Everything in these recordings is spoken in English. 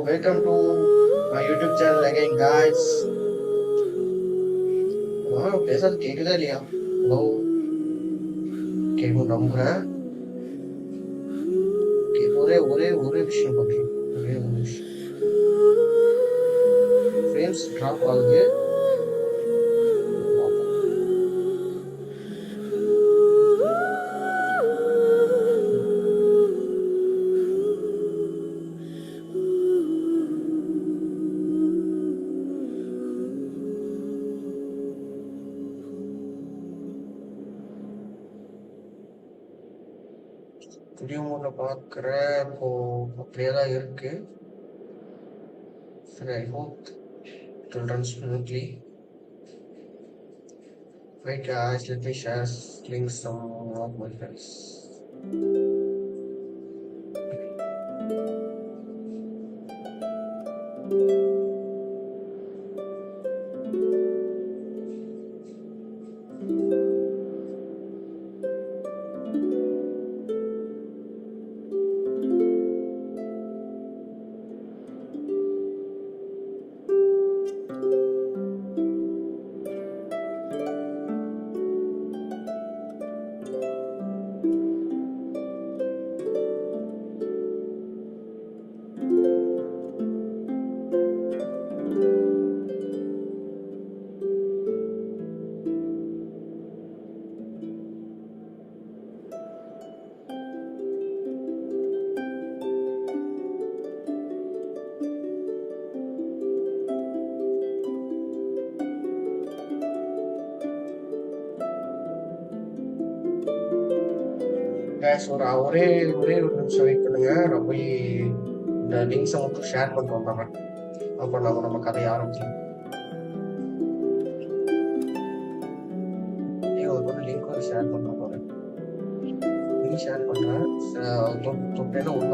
welcome to my YouTube channel again, guys. பேசுறது கேக்குதா இல்லையா? ஹலோ, கேட்கும் நம்புறேன். ஒரே ஒரே ஒரே விஷயம் பண்றேன். ஒரே ஒரு விஷயம். ஃப்ரேம்ஸ் டிராப் ஆகுது. வீடியோ மோட்ல பார்க்குறேன். இப்போ அப்படியே தான் இருக்கு. சரி, I hope it will run smoothly. Wait guys, let me share links some of my friends. Guys, ஒரே ஒரே ஒரு நிமிஷம் வெயிட் பண்ணுங்க. நான் போய் இந்த லிங்க்ஸை மட்டும் ஷேர் பண்ணிட்டு வந்துடுறேன். அப்போ நம்ம கதையை ஆரம்பிக்கலாம். ஒரு லிங்க் வந்து ஷேர் பண்ணுறேன் போகிறேன். லிங்க் ஷேர் பண்ணுறேன். தொட்டேன்னா உள்ள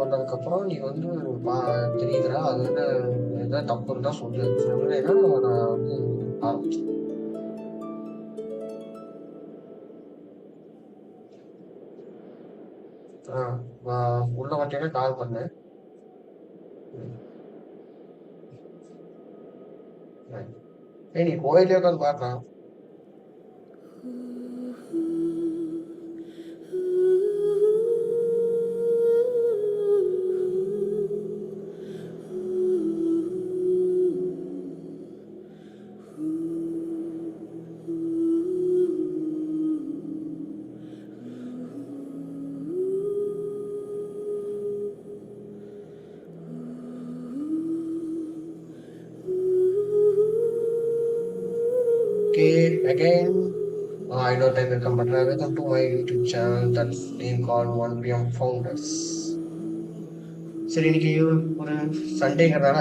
வந்ததுக்கப்புறம் நீ வந்து தெரியுதுடா, அது வந்து எதாவது தப்பு இருந்தால் சொல்லுன்னா நான் வந்து ஆரம்பிச்சேன். உள்ள வந்துட்டேன்னா கால் பண்ணேன். நீ கோயிலே உட்காந்து பாடுறான். Okay, again, I know I welcome, but welcome to my YouTube channel that's name called 1PM Founders. சரி, இன்னைக்கு ஒரு சண்டேங்கிறதால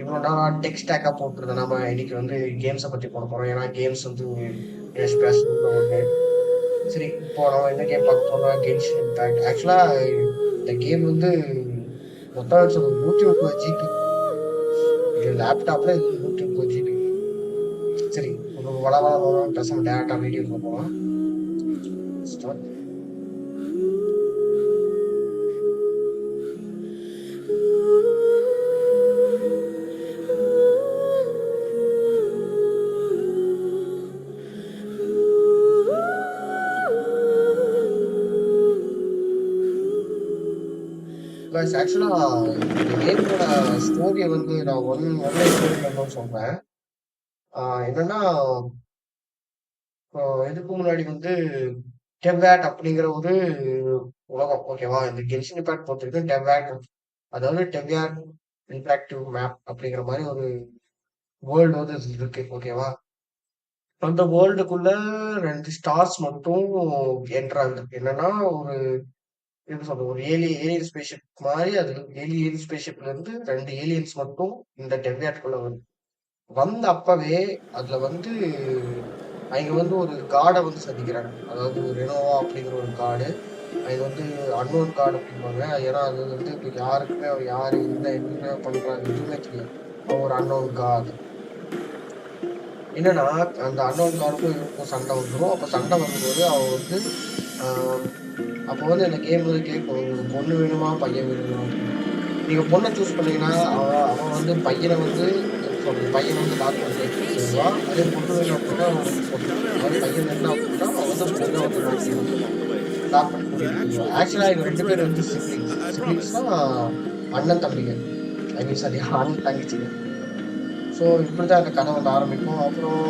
இவ்வளோ நான் டெக் ஸ்டாக்காக போட்டுருந்தேன். நம்ம இன்னைக்கு வந்து கேம்ஸை பற்றி போட போகிறோம். ஏன்னா கேம்ஸ் வந்து பேசணுன்ற ஒன்று. சரி, இப்போ நம்ம என்ன கேம் பார்க்க போறோம்? Genshin impact. ஆக்சுவலாக இந்த கேம் வந்து மொத்தம் 130 GB. இது லேப்டாப்ல 130 GB. சரி, ஒரு வளவள பேசாம டேரக்டா வீடியோக்குள்ள போகலாம். ஸ்டார்ட். ஆக்சுவலா இந்த கேமோட ஸ்டோரியை வந்து நான் ஒன்லைன் ஸ்டோரி சொல்றேன். என்னன்னா, இதுக்கு முன்னாடி வந்து டெவ்வேட் அப்படிங்கிற ஒரு உலகம், ஓகேவா? இந்த கென்ஷின் இம்பாக்ட் பொறுத்தவரைக்கும் டெவ்வேட், அதாவது டெவ்வேட் இன்டராக்டிவ் மேப் அப்படிங்கிற மாதிரி ஒரு வேர்ல்டு வந்து இருக்கு, ஓகேவா? அந்த வேர்ல்டுக்குள்ள 2 ஸ்டார்ஸ் மட்டும் என்ட்ராங்க. என்னன்னா, ஒரு எப்படி சொல்றது, ஒரு ஏலியன் ஸ்பேஸ்ஷிப் மாதிரி. அது ஏலியன் ஸ்பேஸ்ஷிப்ல இருந்து 2 ஏலியன்ஸ் மட்டும் இந்த டெவ்யாட்குள்ள வந்த அப்பவே அதுல வந்து அவங்க வந்து ஒரு காடை வந்து சந்திக்கிறாங்க. அதாவது ரெனோவா அப்படிங்கிற ஒரு காடு. அது வந்து அன்னோன் காடு அப்படிம்பாங்க. ஏன்னா அது வந்து இப்போ யாருக்குமே அவர் யாரு என்ன பண்றாங்க எதுவுமே தெரியாது. ஒரு அன்னோன் காடு. என்னன்னா, அந்த அன்னோன் காடுக்கும் இவருக்கும் சண்டை வந்துடும். அப்ப சண்டை வரும்போது அவ வந்து அப்போ வந்து அந்த கேம் வந்து கேட்கும், உங்களுக்கு பொண்ணு வேணுமா பையன் வேணுமா அப்படின்னு. நீங்க பொண்ணை சூஸ் பண்ணீங்கன்னா அவன் வந்து பையனை வந்து எப்படி சொல்றது, பையனை வந்து லாக் பண்ணி வச்சிருவான். அதே பொண்ணு வேணும் அப்படின்னா அவன் வந்து பொண்ணு, அதாவது பையன் வேணும் அப்படின்னா அவன் வந்து பொண்ணை வந்து நோக்கி வந்து லாக் பண்ணி கூட்டிட்டு போயிடுவான். ஆக்சுவலா இவங்க 2 பேர் வந்து சிப்லிங்ஸ்னா அண்ணன் தம்பிங்க. ஐ மீன் சாரி, அண்ணன் தங்கச்சிங்க. ஸோ இப்படிதான் அந்த கதை வந்து ஆரம்பிக்கும். அப்புறம்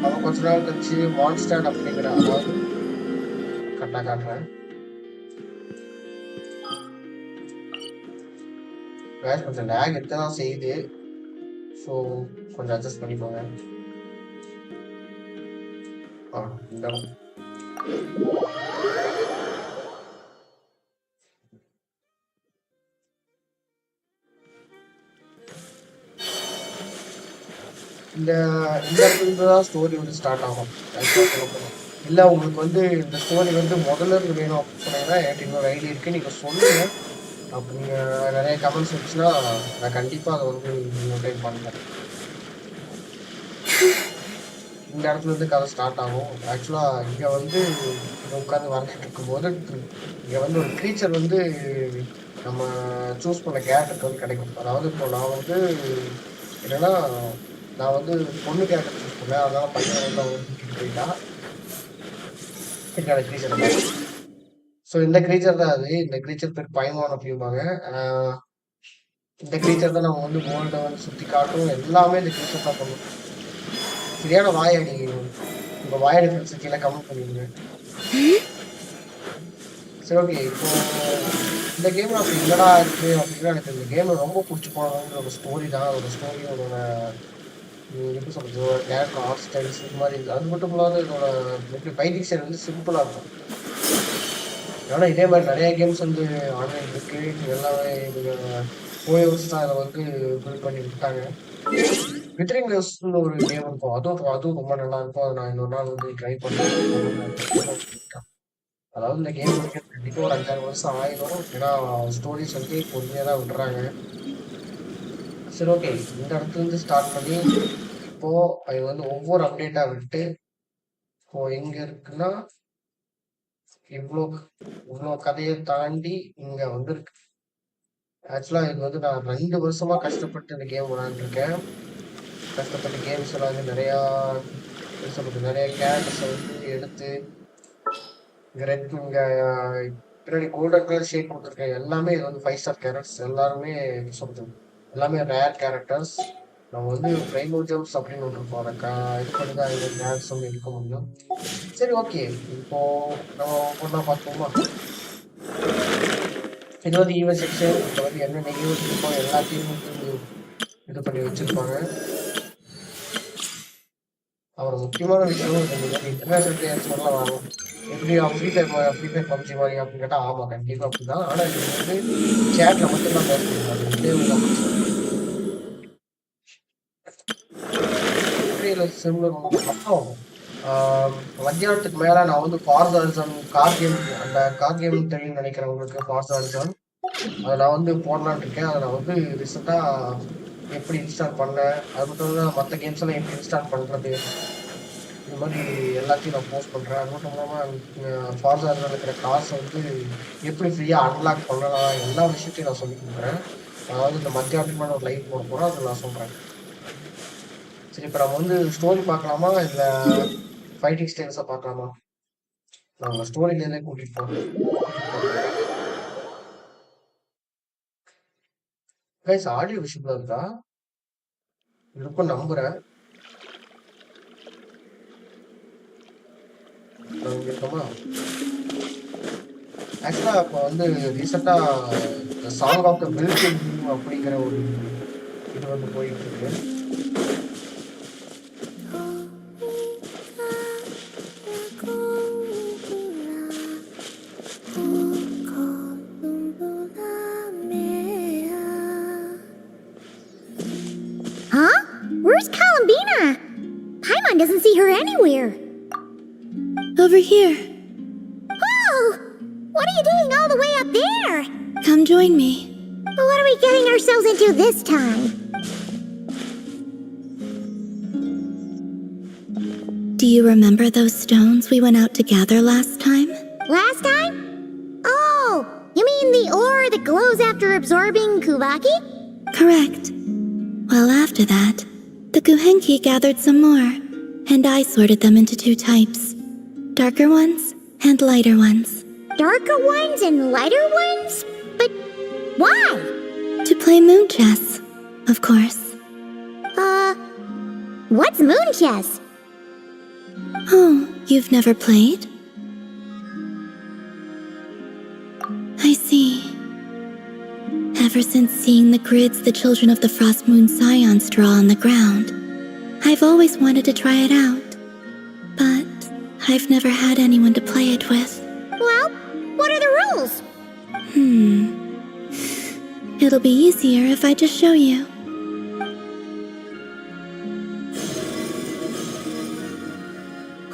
அவன் கொஞ்ச நாள் கழிச்சு மான்ஸ்டர் அப்படிங்கிற, அதாவது கரெக்டாக காட்டுறேன், guys, கொஞ்சம் லேக் இருக்க தான் செய்யுது. ஸோ கொஞ்சம் அட்ஜஸ்ட் பண்ணிக்கோங்க. இந்த இந்த இந்த இடத்துல தான் ஸ்டோரி வந்து ஸ்டார்ட் ஆகும். இல்லை உங்களுக்கு வந்து இந்த ஸ்டோரி வந்து முதல்ல இருந்து வேணும் அப்படின்னு சொன்னீங்கன்னா என்கிட்ட இன்னொரு ஐடியா இருக்கு, நீங்கள் சொல்லுங்க. அப்போ நீங்கள் நிறைய கமெண்ட்ஸ் இருந்துச்சுன்னா நான் கண்டிப்பாக அதை வந்து இன்னொரு டைம் பண்ணுறேன். இந்த இடத்துல இருந்து கதை ஸ்டார்ட் ஆகும். ஆக்சுவலாக இங்கே வந்து உட்காந்து வரைஞ்சிட்டு இருக்கும்போது இங்கே வந்து ஒரு க்ரீச்சர் வந்து நம்ம சூஸ் பண்ண கேரக்டருக்கு வந்து கிடைக்கும். அதாவது இப்போ நான் வந்து என்னன்னா, நான் வந்து பொண்ணு கேரக்டர் சூஸ் பண்ணேன், அதனால பையனை வந்து அவன் கூட்டிட்டு போயிட்டான். இதுக்கான க்ரீச்சர். ஸோ இந்த க்ரீச்சர் தான் அது. இந்த க்ரீச்சர் பேர் பைமான் அப்படிம்பாங்க. இந்த க்ரீச்சர் தான் நம்ம வந்து வேர்ல்டை வந்து சுற்றி காட்டும், எல்லாமே இந்த க்ரீச்சர் தான் பண்ணும். சரியான வாயாடி. உங்க வாயாடி ஃப்ரெண்ட்ஸ் கீழே கமெண்ட் பண்ணிடுங்க. சரி, ஓகே. இப்போ இந்த கேம் அப்படி என்னடா இருக்கு அப்படின்னா, எனக்கு இந்த கேம் ரொம்ப பிடிச்சி போனதுன்ற ஒரு ஸ்டோரி தான். ஒரு ஸ்டோரியோட எப்படி சொல்றது, ஒரு கேரக்டர் ஆர்ட் ஸ்டைல்ஸ் இது மாதிரி. அது மட்டும் இல்லாத இதோட எப்படி ஃபைட்டிங் ஸ்டைல் வந்து சிம்பிளாக இருக்கும். ஏன்னா இதே மாதிரி நிறைய கேம்ஸ் வந்து ஆன்லைன் இருக்கு, எல்லாமே ஓஎஸ் தான் அதை வந்து பில்ட் பண்ணி விட்டாங்க. வித்ரிங் வேவ்ஸ்னு ஒரு கேம் இருக்கும், அதுவும் ரொம்ப நல்லா இருக்கும். அதை நான் இன்னொரு நாள் வந்து ட்ரை பண்ணுறேன். அதாவது இந்த கேம் முடிக்கிறது கண்டிப்பாக ஒரு 5-6 வருஷம் ஆயிடும். ஏன்னா ஸ்டோரிஸ் வந்து பொறுமையாக தான் விட்டுறாங்க. சரி, ஓகே. இந்த இடத்துல இருந்து ஸ்டார்ட் பண்ணி இப்போ அது வந்து ஒவ்வொரு அப்டேட்டா விட்டு இப்போ எங்க இருக்குன்னா, இவ்வளோ இவ்வளோ கதையை தாண்டி இங்க வந்து இருக்கு. ஆக்சுவலா இது வந்து நான் 2 வருஷமா கஷ்டப்பட்டு இந்த கேம் விளையாண்டுருக்கேன். கஷ்டப்பட்டு கேம்ஸ் விளையாண்டு நிறையா சொல்றது, நிறைய கேரக்டர்ஸை வந்து எடுத்து இங்க பின்னாடி கோல்டன் கலர் ஷேட் கொடுத்துருக்கேன். எல்லாமே இது வந்து 5 ஸ்டார் கேரக்டர்ஸ். எல்லாருமே எப்படி சொல்றது, எல்லாமே ரேர் கேரக்டர்ஸ். நம்ம வந்து பிரைமோஜம்ஸ் அப்படின்னு ஒன்று இருக்கோம், அதை இது பண்ணி தான் இது கேரக்டர்ஸ் வந்து எடுக்க முடியும். சரி, ஓகே. இப்போ நம்ம ஒன்றா பார்ப்போமா. இது வந்து ஈவென்ட் செக்ஷன். இப்போ வந்து என்னென்ன ஈவெண்ட் இருக்கோ எல்லாத்தையும் வந்து இது பண்ணி வச்சிருப்பாங்க. அப்புறம் முக்கியமான விஷயம், இன்டர்நேஷனல் பிளேயர்ஸ்லாம் வரும். எப்படி ஃப்ரீ ஃபயர் பப்ஜி மாதிரி அப்படின்னு கேட்டால் ஆமாம், கண்டிப்பாக அப்படிதான். ஆனால் இது வந்து சேட்ல மட்டும்தான் பேச முடியும். அது உள்ளே அப்புறம் மத்தியானத்துக்கு மேலே நான் வந்து ஃபார்ஸ் ஹாரிசான் கார் கேம், அந்த கார் கேம் தெரியும் நினைக்கிறவங்களுக்கு ஃபார்ஸ் ஹாரிசான் அதை நான் வந்து போடலான்னு இருக்கேன். அதை நான் வந்து ரீசெண்டாக எப்படி இன்ஸ்டால் பண்ணேன், அது மட்டும் இல்லாமல் மற்ற கேம்ஸ் எல்லாம் எப்படி இன்ஸ்டால் பண்ணுறது, இது மாதிரி எல்லாத்தையும் நான் போஸ்ட் பண்ணுறேன். அது மட்டும் இல்லாமல் ஃபார்ஸ் ஹாரிசான் இருக்கிற காசை வந்து எப்படி ஃப்ரீயாக அன்லாக் பண்ணலாம், எல்லா விஷயத்தையும் நான் சொல்லி கொடுக்குறேன். அதாவது இந்த மத்தியானத்துக்கு ஒரு லைவ் போட போகிறோம், அதை நான் சொல்கிறேன். சரி, இப்போ நம்ம வந்து ஸ்டோரி பார்க்கலாமா இல்லை ஃபைட்டிங் ஸ்டைல்ஸை பார்க்கலாமா? நம்ம ஸ்டோரியிலேருந்தே கூட்டிகிட்டு போகிறோம். கைஸ், ஆடியோ விஷயத்துல இருக்கா இருக்கும் நம்புறேன். இருக்கோமா? ஆக்சுவலா இப்போ வந்து ரீசெண்டா சாங் ஆஃப் த பில்டிங் அப்படிங்கிற ஒரு இது வந்து போயிட்டு இருக்கு. Doesn't see her anywhere. Over here. Oh! What are you doing all the way up there? Come join me. What are we getting ourselves into this time? Do you remember those stones we went out to gather last time? Last time? mean the ore that glows after absorbing Kuvaki? Correct. Well, after that, the Guhenki gathered some more, and I sorted them into 2 types. Darker ones and lighter ones. Darker ones and lighter ones? But why? To play moon chess, of course. What's moon chess? Oh, you've never played? I see. Ever since seeing the grids the children of the Frost Moon Scions draw on the ground, I've always wanted to try it out. But I've never had anyone to play it with. Well, what are the rules? It'll be easier if I just show you.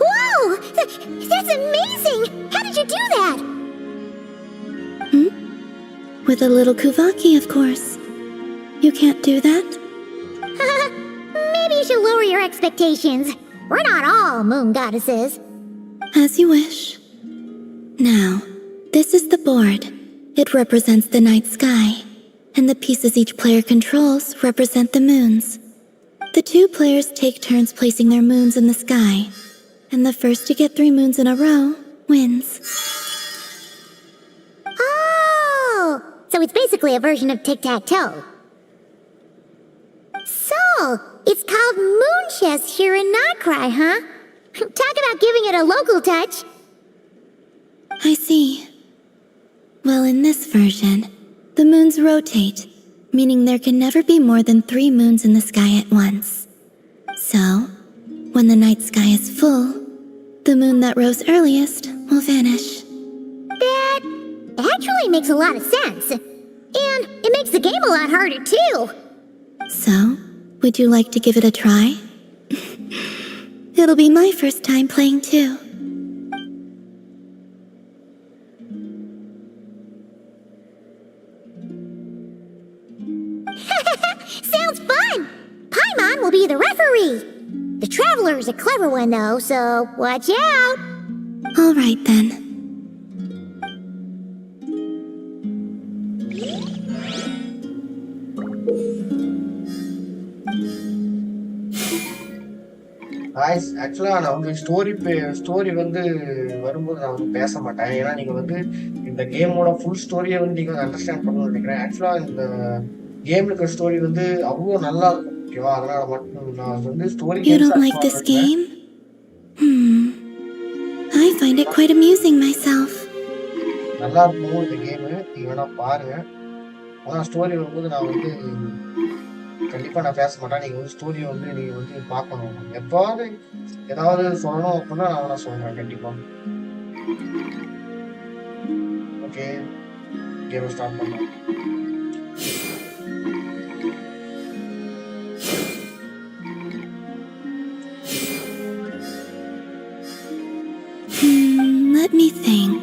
Whoa! That's amazing! How did you do that? With a little Kuvaki, of course. You can't do that? Maybe you should lower your expectations. We're not all moon goddesses. As you wish. Now, this is the board. It represents the night sky, and the pieces each player controls represent the moons. The 2 players take turns placing their moons in the sky, and the first to get 3 moons in a row wins. Oh! So it's basically a version of tic-tac-toe. So, it's called moon chess here in Notcry, huh? Talk about giving it a local touch. I see. Well, in this version, the moons rotate, meaning there can never be more than 3 moons in the sky at once. So, when the night sky is full, the moon that rose earliest will vanish. That actually makes a lot of sense. And it makes the game a lot harder, too. So, would you like to give it a try? It'll be my first time playing too. Sounds fun! Paimon will be the referee. The Traveler's a clever one, though, so watch out. All right then. Guys ஆக்சுவலாக நான் வந்து story வந்து வரும்போது நான் வந்து பேச மாட்டேன். ஏன்னா நீங்கள் வந்து இந்த கேமோட ஃபுல் ஸ்டோரியை வந்து நீங்கள் அண்டர்ஸ்டாண்ட் பண்ணணும்னு நினைக்கிறேன். ஆக்சுவலாக இந்த கேம் இருக்கிற ஸ்டோரி வந்து அவ்வளோ நல்லா இருக்கும். ஓகேவா? அதனால மட்டும் நான் வந்து story You don't like this game? I find it quite amusing myself. நல்லா இருக்கும் இந்த கேமு. நீங்கள் வேணா பாருங்க. ஆனால் ஸ்டோரி வரும்போது நான் வந்து கண்டிப்பாக நான் பேச மாட்டேன். நீங்கள் வந்து ஸ்டோரியை வந்து நீங்கள் வந்து பார்க்கணும். எப்போவாவது ஏதாவது சொல்லணும் அப்படின்னா நான் வேணா சொல்கிறேன் கண்டிப்பாக. ஓகே, கேமை ஸ்டார்ட் பண்ணலாம். Let me think.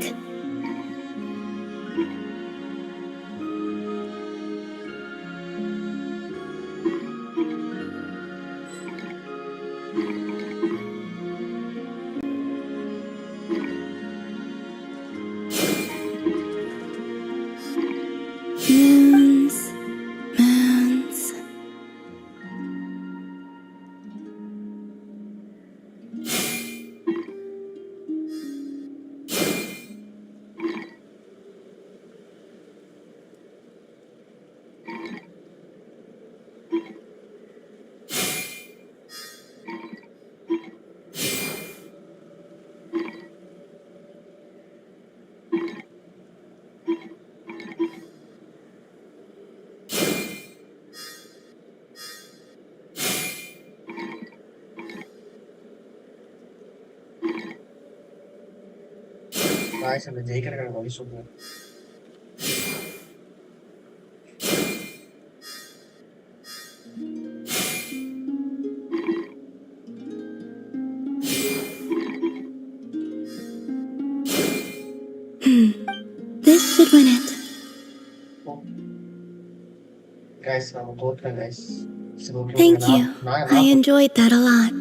Moons, moons. Guys அந்த ஜெயிக்கிறதுக்கான வழி சொல்லுவேன். This should win it. Guys, I'm totally guys. Thank you. I enjoyed that a lot.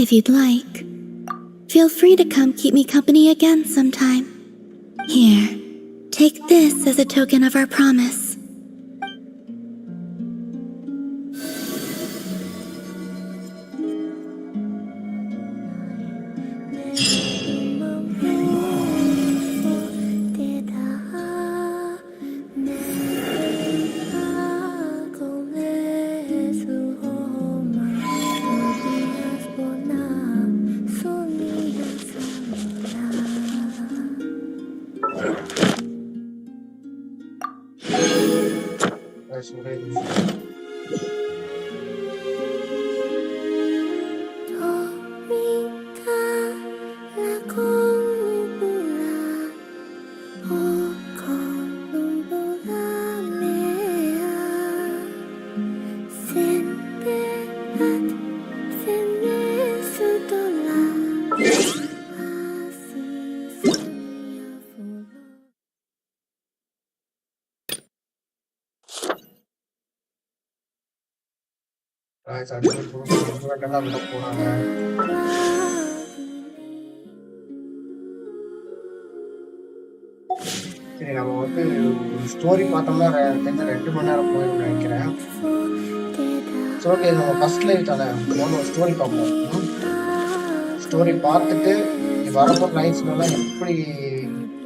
If you'd like, Feel free to come keep me company again sometime. Here, take this as a token of our promise. ஒரே நிமிஷம். அடுத்து விட போனாங்க. சரி, நம்ம வந்து story பார்த்தோம்னா 2 மணி நேரம் போயிடும் நினைக்கிறேன். சரி, ஓகே, நம்ம ஃபர்ஸ்ட் லைவ் தானே, முதல்ல ஒரு ஸ்டோரி பார்ப்போம். ஸ்டோரி பார்த்துட்டு வரப்போ லைஃப்லாம் எப்படி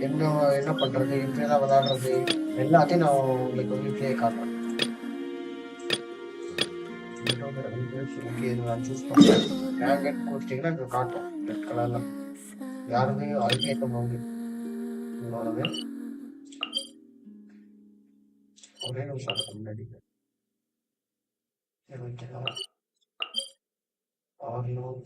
என்ன பண்றது, எப்படிலாம் விளையாடுறது எல்லாத்தையும் நான் உங்களுக்கு வந்து ப்ளே காட்டுறேன். ஓகே, நான் சூஸ் பண்ணுறேன். கேங்கட் கொடுத்தீங்கன்னா இங்கே காட்டும் ரெட் கலர்ல. யாருமே அதுக்கேற்ற போகுது என்னோடது. ஒரே நிமிஷம் அதுக்கு முன்னாடி பண்ணலாம்.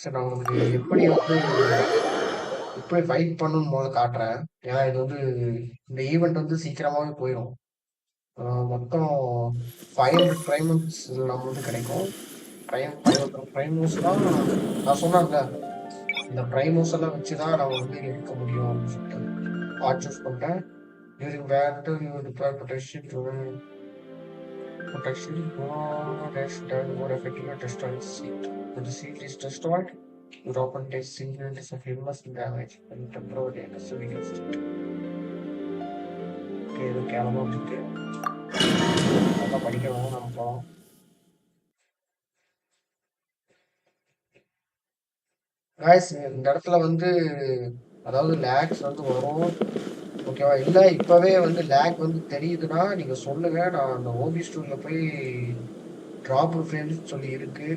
சரி, நான் உங்களுக்கு எப்படி ஃபைட் பண்ணணும்னு முதல்ல காட்டுறேன். ஏன்னா இது வந்து இந்த ஈவெண்ட் வந்து சீக்கிரமாவே போயிடும். மொத்தம் 500 ப்ரைமஸ் நம்ம வந்து கிடைக்கும். 500 ப்ரைமஸ்லாம் நான் சொன்னாங்க, இந்த ப்ரைமஸ் எல்லாம் வச்சுதான் நம்ம வந்து எடுக்க முடியும் அப்படின்னு சொல்லிட்டு சூஸ் பண்ணிட்டேன். During battle, you deploy protection dash turn more effective at destroying the seat. When the seat is destroyed, your opponent takes single units of immense damage and temporarily against it. Okay, இது camera வச்சுட்டு நல்லா படிக்கணும் நம்ம போகலாம். Guys, இந்த இடத்துல வந்து அதாவது லேக்ஸ் வந்து வரும். ஓகேவா? இல்ல இப்பவே வந்து லேக் வந்து தெரியுதுன்னா நீங்க சொல்லுங்க. நான் அந்த ஓபி ஸ்டூல்ல போய் டிராப் ஃப்ரேம்ஸ் சொல்லி இருக்கு.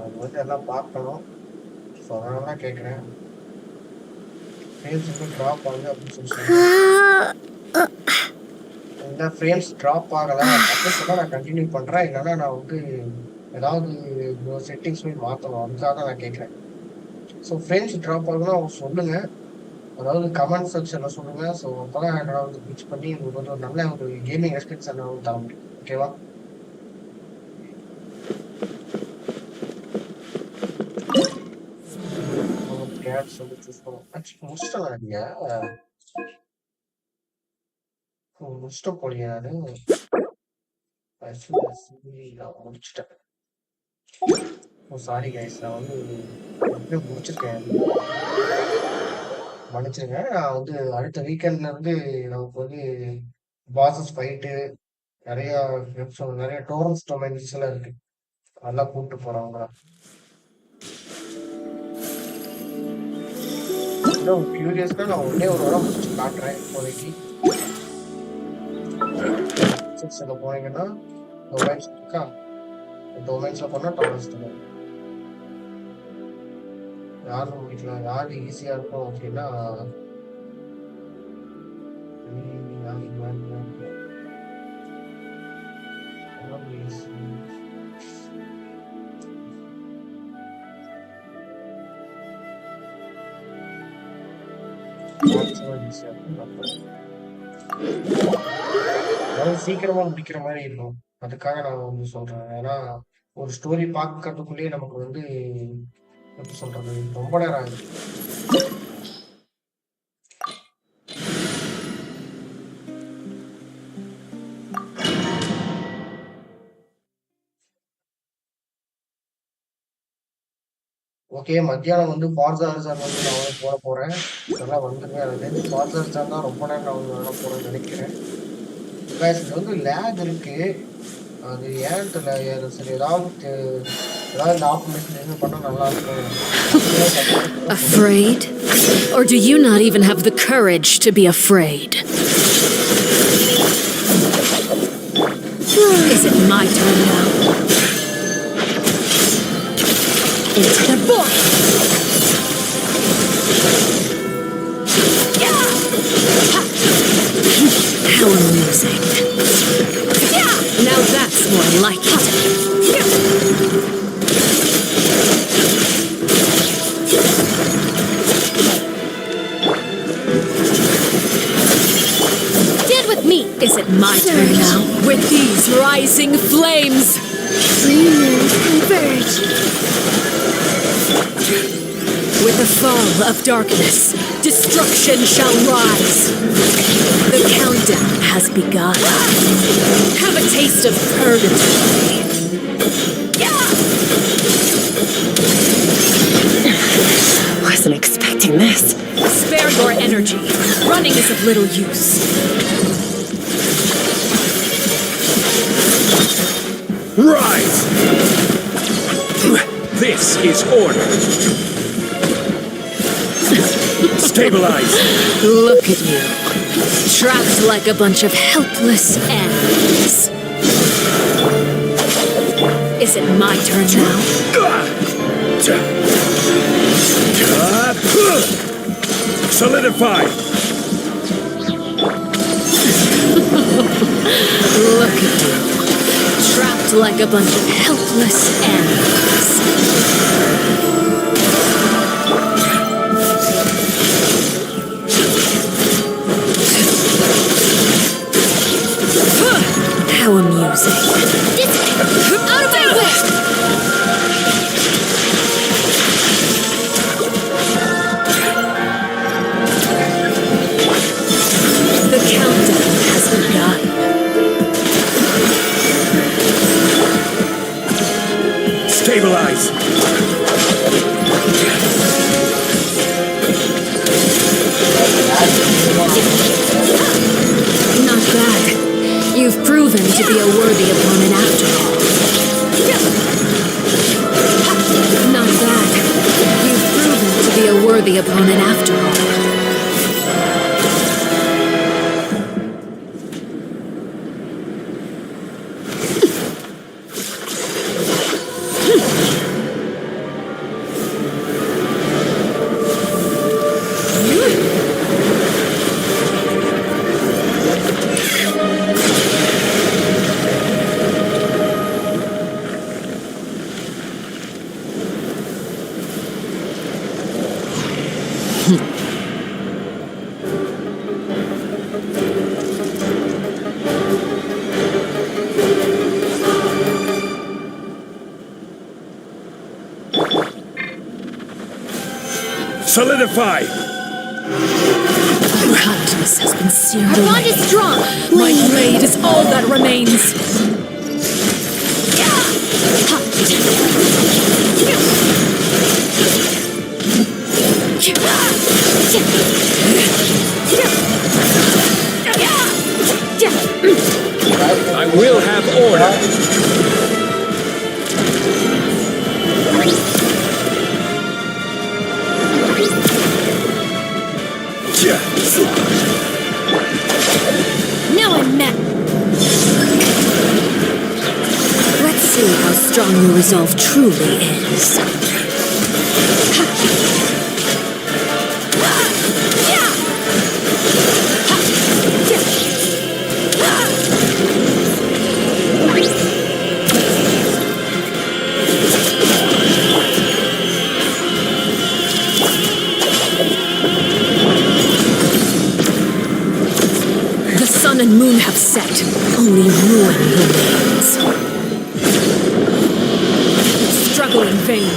அது வந்து எல்லாம் பார்க்கணும். ஸோ அதனால தான் கேட்குறேன். ஃப்ரேம்ஸ் வந்து ட்ராப் ஆகுது அப்படின்னு சொல்லி இந்த ஃப்ரேம்ஸ் ட்ராப் ஆகலை அப்படின்னு சொன்னால் நான் கண்டினியூ பண்ணுறேன். இல்லைன்னா நான் வந்து ஏதாவது செட்டிங்ஸ் போய் மாற்றணும். அதுக்காக தான் நான் கேட்குறேன். ஸோ ஃப்ரேம்ஸ் ட்ராப் ஆகுதுன்னா அவங்க சொல்லுங்கள். அதாவது கமெண்ட் செக்ஷனில் சொல்லுங்கள். ஸோ அப்போ தான் நான் வந்து பிச் பண்ணி உங்களுக்கு வந்து ஒரு நல்ல ஒரு கேமிங் எக்ஸ்பீரியன்ஸ் நான் வந்து தர முடியும். ஓகேவா? கேட்ஸ் வந்து சூஸ் பண்ணுவோம். ஆக்சுவலி முடிச்சிட்டேன் நீங்கள் முடிச்சிட்டோம் போலியா? நான் முடிச்சிட்டேன். ஓ சாரி கைஸ், நான் வந்து எப்படியோ முடிச்சிருக்கேன். மன்னிச்சிருங்க. நான் வந்து அடுத்த வீக்கெண்ட்ல இருந்து நமக்கு வந்து பாசஸ் ஃபைட்டு நிறைய எபிசோட் நிறைய டோரன்ஸ் டொமைன்ஸ் எல்லாம் இருக்கு. அதெல்லாம் கூப்பிட்டு போறவங்க கியூரியஸ்னா நான் ஒன்னே ஒரு வாரம் முடிச்சு காட்டுறேன். இப்போதைக்கு செக்ஷன்ல போனீங்கன்னா டொமைன்ஸ் இருக்கா, டொமைன்ஸ்ல போனா டொமைன்ஸ் டொமைன் யாரு முடிக்கலாம், யாரு ஈஸியா இருக்கும் அப்படின்னா சீக்கிரமா முடிக்கிற மாதிரி இருக்கும். அதுக்காக நான் வந்து சொல்றேன். ஏன்னா ஒரு ஸ்டோரி பார்க்கறதுக்குள்ளேயே நமக்கு வந்து எப்படி சொல்றது? ரொம்ப நேரம் ஆயிடும். ஓகே. மத்தியானம் வந்து ஃபார்ஸா ஹரிசான் வந்து நான் வந்து போட போறேன். இதெல்லாம் வந்துருவேன். எனக்கு தெரிஞ்சு ஃபார்ஸா ஹரிசான் தான் ரொம்ப நேரம் நான் வந்து விளையாட போறேன்னு நினைக்கிறேன். கைஸ் இது வந்து லேக் இருக்கு. அது ஏன்னு தெரியல. சரி ஏதாவது இந்த ஆப்ரேஷன் எதுவும் பண்ணா நல்லா இருக்கும். Afraid? Or do you not even have the courage to be afraid? Is it my turn now? Into the void! How amusing. Now that's more like it. Stand with me. Is it my turn now? With these rising flames! Renew, converge. With the fall of darkness, destruction shall rise. The countdown has begun. Have a taste of purgatory. Wasn't expecting this. Spare your energy. Running is of little use. Rise! This is order. Stabilize. Look at you. Trapped like a bunch of helpless animals. Is it my turn now? Solidify. Look at you. Trapped like a bunch of helpless animals. How amusing. Out of my way! The countdown has begun. Stabilize. Not bad. You've proven to be a worthy opponent after all. Not bad. You've proven to be a worthy opponent after all. Solidify. Kindness has been seared Our bond away. is strong. My blade is all that remains. I will have order. Now I'm met. Let's see how strong your resolve truly is. The sun and moon have set. Only ruin remains. vain.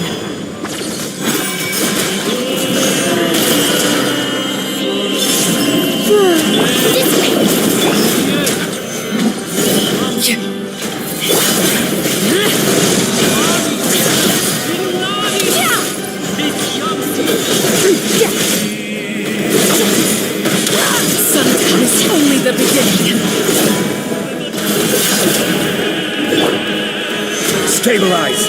Sometimes only the beginning. Stabilize!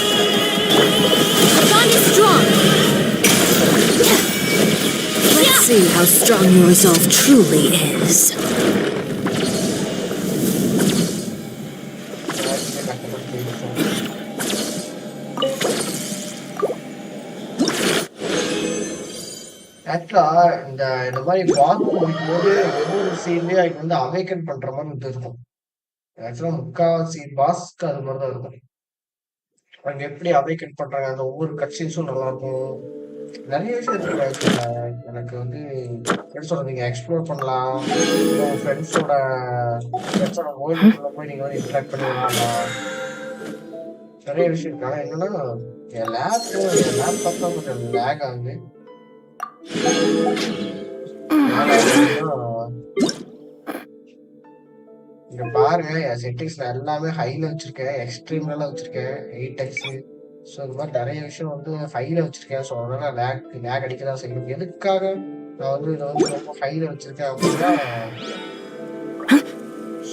The bond is strong. Let's see how strong your resolve truly is. ஆக்சுவலா இந்த மாதிரி pass முடிக்கும்போது ஒவ்வொரு சீன்லயும் எனக்கு வந்து awaken பண்ற மாதிரி வந்து இருக்கும். ஆக்சுவலா முக்காவாசி பாஸ்க்கு அது மாதிரி தான் இருக்கும். அவங்க எப்படி அவேக்கன் பண்றாங்க அந்த ஒவ்வொரு கட்சின்ஸும் நல்லா இருக்கும். நிறைய விஷயம் இருக்கு ஆக்சுவலா. எனக்கு வந்து எப்படி சொல்றது, நீங்க எக்ஸ்ப்ளோர் பண்ணலாம். உங்க ஃப்ரெண்ட்ஸோட வேர்ல்டுக்குள்ள போய் நீங்க வந்து இன்டராக்ட் பண்ணி விளையாடலாம். நிறைய விஷயம் இருக்கு. ஆனா என்னன்னா என் லேப்டாப் தான் கொஞ்சம் லேக் ஆகுது. லேக் ஆகுதுன்னா இங்க பாருங்க, என் செட்டிங்ஸ் நான் எல்லாமே ஹைல வச்சிருக்கேன், எக்ஸ்ட்ரீம்ல வச்சிருக்கேன், 8x. ஸோ இந்த மாதிரி நிறைய விஷயம் வந்து ஹைல வச்சிருக்கேன். ஸோ அதனால லேக் அடிக்க தான் செய்யும். எதுக்காக நான் வந்து இதை வந்து ரொம்ப ஹைல வச்சிருக்கேன் அப்படின்னா,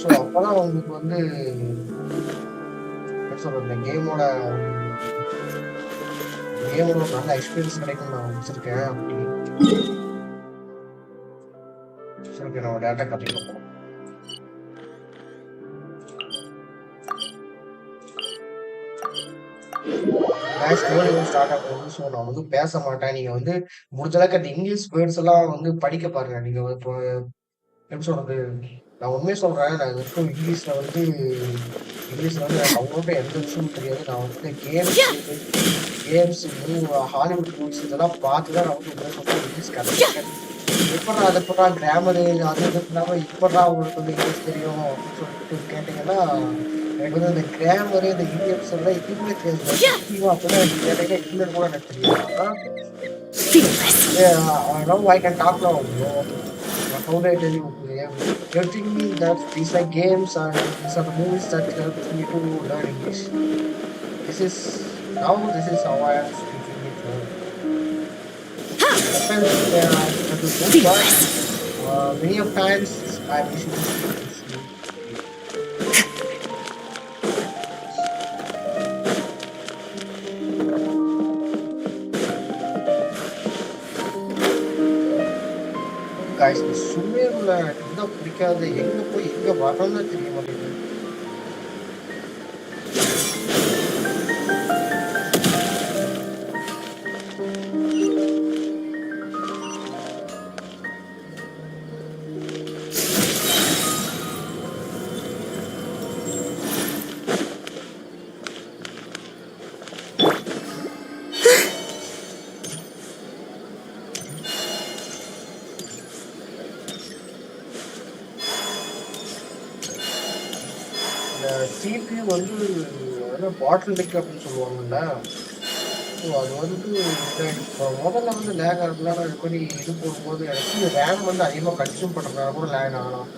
ஸோ அப்பதான் உங்களுக்கு வந்து எப்படி சொல்றது, இந்த கேமோட நல்ல எக்ஸ்பீரியன்ஸ் கிடைக்கும் நான் வச்சிருக்கேன். அப்படி சரி, நம்ம டேட்டா கட்டிட்டு போகணும். ஸ்டோரி வந்து ஸ்டார்ட் ஆகுது. ஸோ நான் வந்து பேச மாட்டேன். நீங்க வந்து முடிஞ்ச அளவுக்கு அந்த இங்கிலீஷ் வேர்ட்ஸ் எல்லாம் வந்து படிக்க பாருங்க. நீங்க இப்போ எப்படி சொல்றது, நான் உண்மையை சொல்றேன். நான் இது வரைக்கும் இங்கிலீஷ்ல வந்து எனக்கு அவ்வளோக்கா எந்த விஷயமும் தெரியாது. நான் வந்து கேம்ஸ் ஹாலிவுட் மூவிஸ் இதெல்லாம் பார்த்து தான் நான் வந்து உண்மையை சொல்றேன். இங்கிலீஷ் கற்றுக்கிட்டேன். எப்படா கிராமரு அது இது இல்லாம எப்படா உங்களுக்கு வந்து இங்கிலீஷ் தெரியும் அப்படின்னு சொல்லிட்டு கேட்டீங்கன்னா, எனக்கு வந்து இந்த கிராமரு இந்த இடியம்ஸ் எல்லாம் எதுவுமே தெரியாது. முக்கியமா அப்பதான் எனக்கு கேட்டீங்கன்னா இன்னும் கூட எனக்கு தெரியும். Now I can talk now, bro. How do I tell you? Everything that these are games and these are the movies that help me to learn English. This is how I am speaking it. Sometimes I do good, but many of times I wish to speak this. Guys, சுமேர்ல என்ன பிடிக்காது, எங்க போய் எங்க வரணும்னு தெரிய மாட்டேங்குது. CPU வந்து பாட்டில் neck அப்படின்னு சொல்லுவாங்கல்ல. ஸோ அது வந்து இப்போ முதல்ல வந்து லேக் ஆகலாம். இது மாதிரி இது போடும்போது எனக்கு ரேம் வந்து அதிகமாக கன்சியூம் பண்ணுறதுனால கூட லேக் ஆகலாம்.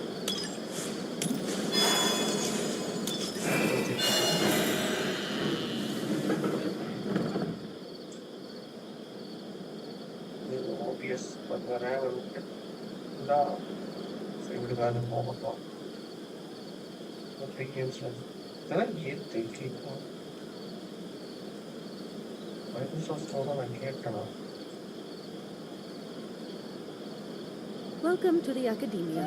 ஓபிஎஸ் ரேம் விட்டு இப்படிதான் போகட்டும். இதெல்லாம் ஏன் தெரியும் மைக்ரோசாஃப்டோட நான் கேட்டேன். Welcome to the academia.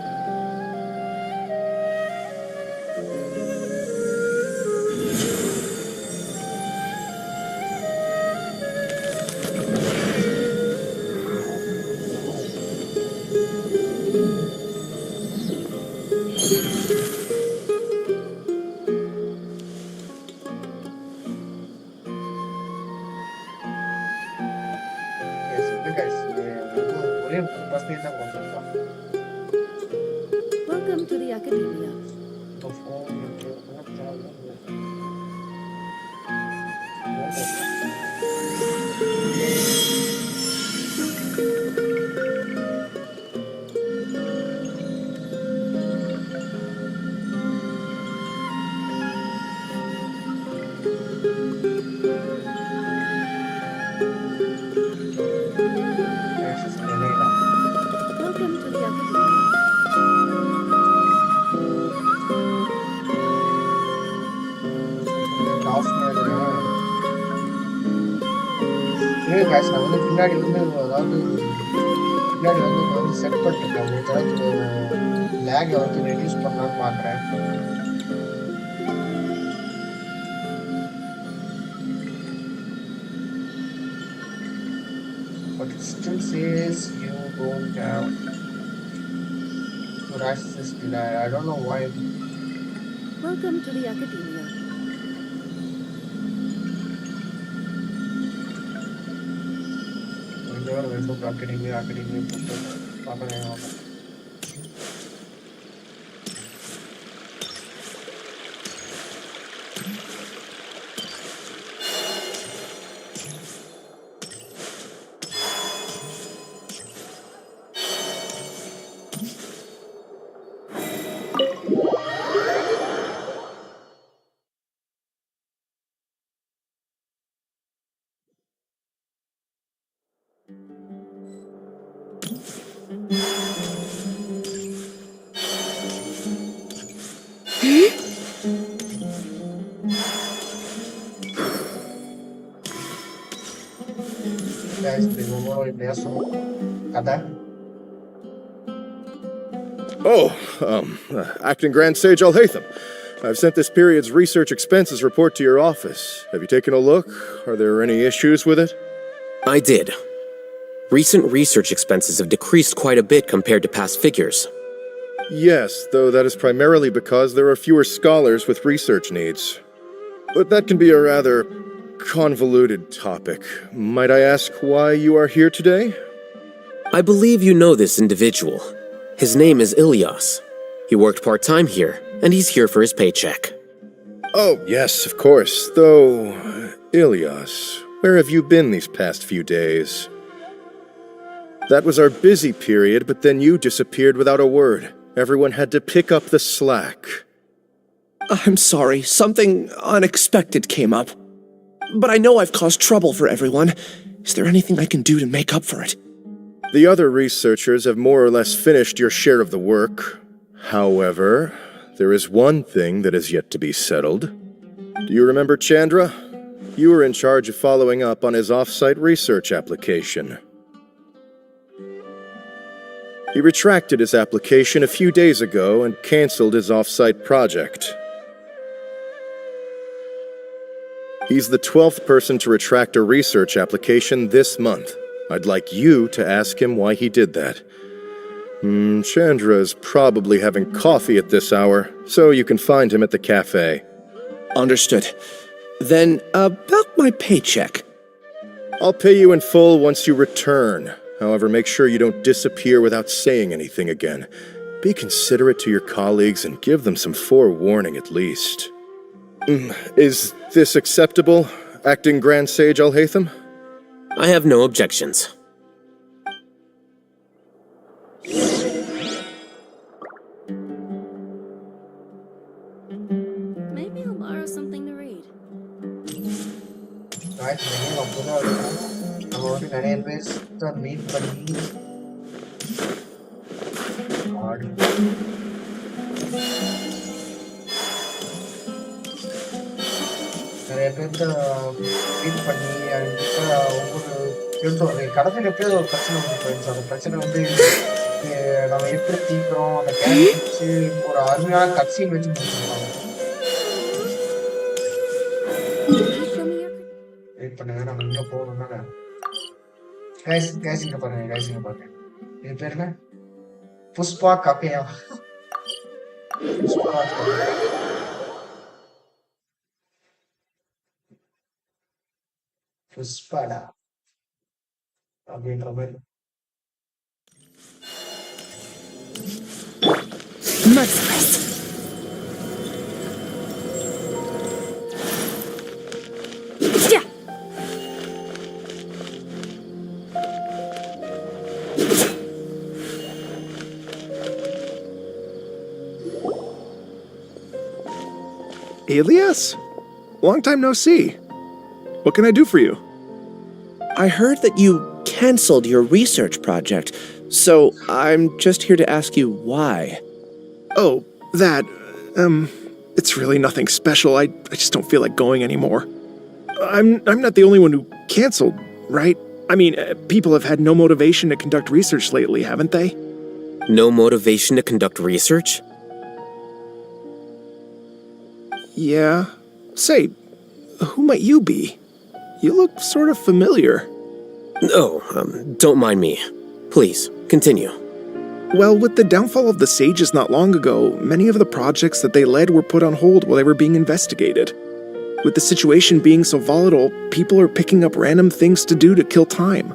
ஒரே பஸ்லேயே தான் கொடுத்துருப்பான். Welcome to the academia. guys, நான் வந்து பின்னாடி வந்து அதாவது பின்னாடி வந்து இங்க வந்து செட் பண்ணிருக்கேன். முடிஞ்ச அளவுக்கு லேகை வந்து ரெடியூஸ் பண்ணலான்னு பார்க்குறேன். But it still says you don't have to access denied. I don't know why. Welcome to the academia. Academia guys, primo adesso kata. Acting Grand Sage Alhaitham. I've sent this period's research expenses report to your office. Have you taken a look? Are there any issues with it? I did. Recent research expenses have decreased quite a bit compared to past figures. Yes, though that is primarily because there are fewer scholars with research needs. But that can be a rather convoluted topic. Might I ask why you are here today? I believe you know this individual. His name is Ilias. He worked part-time here, and he's here for his paycheck. Oh, yes, of course. Though, Ilias, where have you been these past few days? That was our busy period, but then you disappeared without a word. Everyone had to pick up the slack. I'm sorry, something unexpected came up. But I know I've caused trouble for everyone. Is there anything I can do to make up for it? The other researchers have more or less finished your share of the work. However, there is one thing that is yet to be settled. Do you remember Chandra? You were in charge of following up on his off-site research application. He retracted his application a few days ago and canceled his off-site project. He's the 12th person to retract a research application this month. I'd like you to ask him why he did that. Chandra is probably having coffee at this hour, so you can find him at the cafe. Understood. Then, about my paycheck. I'll pay you in full once you return. However, make sure you don't disappear without saying anything again. Be considerate to your colleagues and give them some forewarning at least. Is this acceptable, Acting Grand Sage Alhaitham? I have no objections. Maybe I'll borrow something to read. Guys, நம்ம வந்து நிறைய பேர் meet பண்ணி நிறைய பேர்த்த meet பண்ணி அதுக்கிட்ட ஒவ்வொரு எடுத்து கடைசியில் எப்படியாவது ஒரு பிரச்சனை வந்து போயிடுச்சு. அந்த பிரச்சனை வந்து நம்ம எப்படி தீர்க்கிறோம் அந்த கேள்வி வச்சு ஒரு அருமையான கட்சியை வச்சு முடிச்சிருக்காங்க. வெயிட் பண்ணுங்க, நம்ம இங்கே போகணும்னா கேசிங்க பாருங்க, கேசிங்க பாருங்க. இது பேர் என்ன? புஷ்பா கப்பையா? புஷ்பாடா அப்படின்ற மாதிரி. Merciless. Yeah. Ilias? Long time no see. What can I do for you? I heard that you canceled your research project, so I'm just here to ask you why. Oh, that, It's really nothing special. I just don't feel like going anymore. I'm not the only one who canceled, right? I mean, people have had no motivation to conduct research lately, haven't they? No motivation to conduct research? Yeah. Say, who might you be? You look sort of familiar. Oh, don't mind me. Please, continue. Well, with the downfall of the Sages not long ago, many of the projects that they led were put on hold while they were being investigated. With the situation being so volatile, people are picking up random things to do to kill time.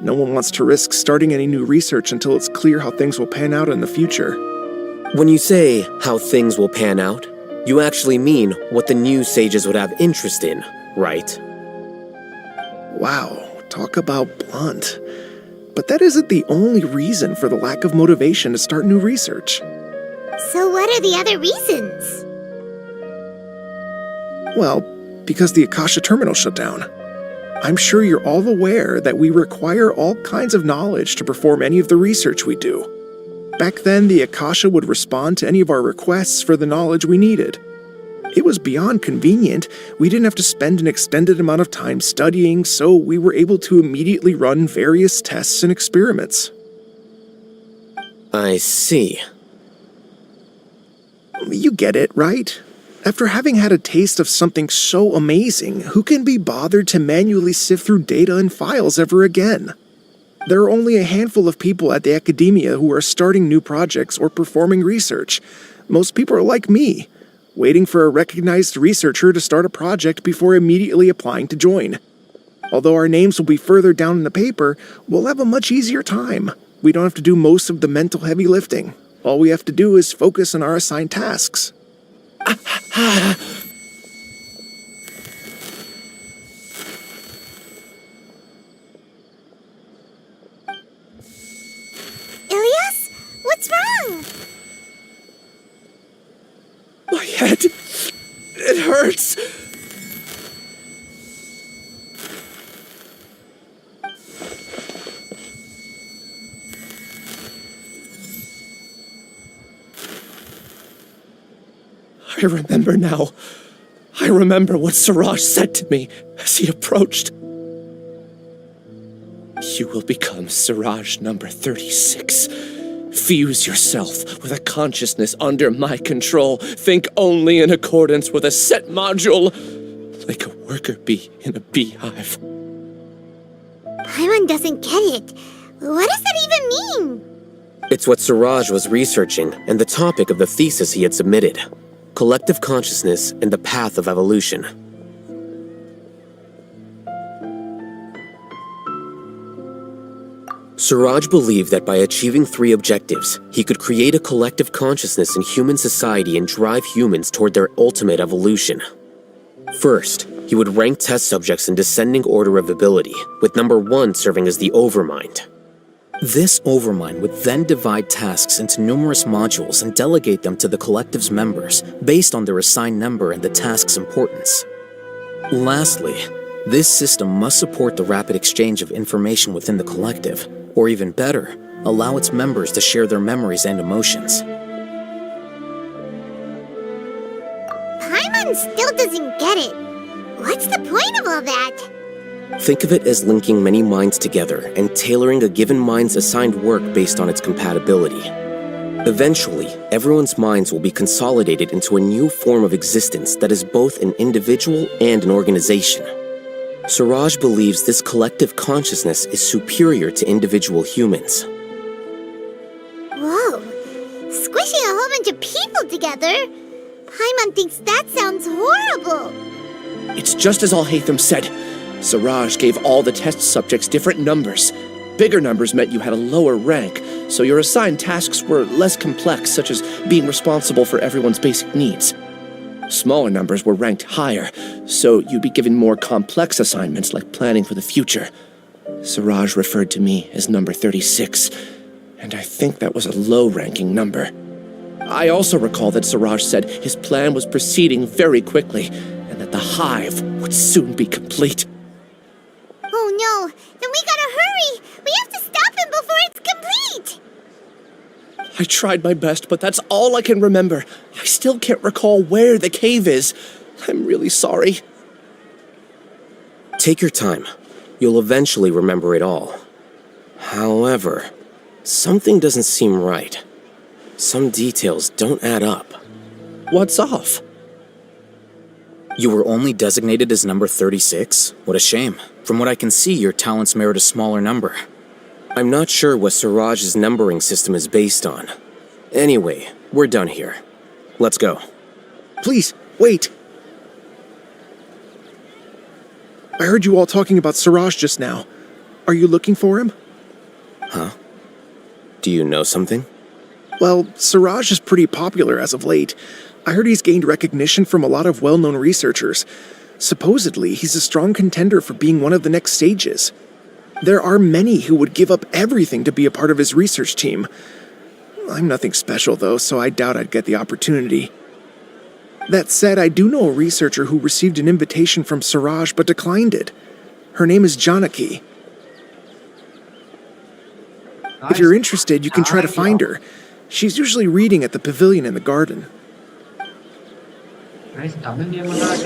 No one wants to risk starting any new research until it's clear how things will pan out in the future. When you say how things will pan out, you actually mean what the new Sages would have interest in, right? Wow, talk about blunt. But that isn't the only reason for the lack of motivation to start new research. So what are the other reasons? Well, because the Akasha terminal shut down. I'm sure you're all aware that we require all kinds of knowledge to perform any of the research we do. Back then, the Akasha would respond to any of our requests for the knowledge we needed. It was beyond convenient. We didn't have to spend an extended amount of time studying, so we were able to immediately run various tests and experiments. I see. You get it, right? After having had a taste of something so amazing, who can be bothered to manually sift through data and files ever again? There are only a handful of people at the academia who are starting new projects or performing research. Most people are like me, waiting for a recognized researcher to start a project before immediately applying to join. Although our names will be further down in the paper, we'll have a much easier time. We don't have to do most of the mental heavy lifting. All we have to do is focus on our assigned tasks. Ilias? What's wrong? My head, it hurts. I remember now. I remember what Siraj said to me as he approached. You will become Siraj number 36. Fuse yourself with a consciousness under my control. Think only in accordance with a set module, like a worker bee in a beehive. Paimon doesn't get it. What does that even mean? It's what Siraj was researching and the topic of the thesis he had submitted. Collective consciousness and the path of evolution. Siraj believed that by achieving 3 objectives, he could create a collective consciousness in human society and drive humans toward their ultimate evolution. First, he would rank test subjects in descending order of ability, with number 1 serving as the overmind. This overmind would then divide tasks into numerous modules and delegate them to the collective's members based on their assigned number and the task's importance. Lastly, this system must support the rapid exchange of information within the collective, or even better, allow its members to share their memories and emotions. Paimon still doesn't get it. What's the point of all that? Think of it as linking many minds together and tailoring a given mind's assigned work based on its compatibility. Eventually, everyone's minds will be consolidated into a new form of existence that is both an individual and an organization. Siraj believes this collective consciousness is superior to individual humans. Whoa, squishing a whole bunch of people together? Paimon thinks that sounds horrible. It's just as Al-Haytham said. Siraj gave all the test subjects different numbers. Bigger numbers meant you had a lower rank, so your assigned tasks were less complex, such as being responsible for everyone's basic needs. Smaller numbers were ranked higher, so you'd be given more complex assignments like planning for the future. Siraj referred to me as number 36, and I think that was a low-ranking number. I also recall that Siraj said his plan was proceeding very quickly, and that the hive would soon be complete. Oh no, then we gotta hurry! We have to stop him before it's complete! I tried my best, but that's all I can remember. I still can't recall where the cave is. I'm really sorry. Take your time. You'll eventually remember it all. However, something doesn't seem right. Some details don't add up. What's off? You were only designated as number 36? What a shame. From what I can see, your talents merit a smaller number. I'm not sure what Siraj's numbering system is based on. Anyway, we're done here. Let's go. Please, wait. I heard you all talking about Siraj just now. Are you looking for him? Huh? Do you know something? Well, Siraj is pretty popular as of late. I heard he's gained recognition from a lot of well-known researchers. Supposedly, he's a strong contender for being one of the next sages. There are many who would give up everything to be a part of his research team. I'm nothing special, though, so I doubt I'd get the opportunity. That said, I do know a researcher who received an invitation from Siraj but declined it. Her name is Janaki. If you're interested, you can try to find her. She's usually reading at the pavilion in the garden. Guys, Tamil name தான்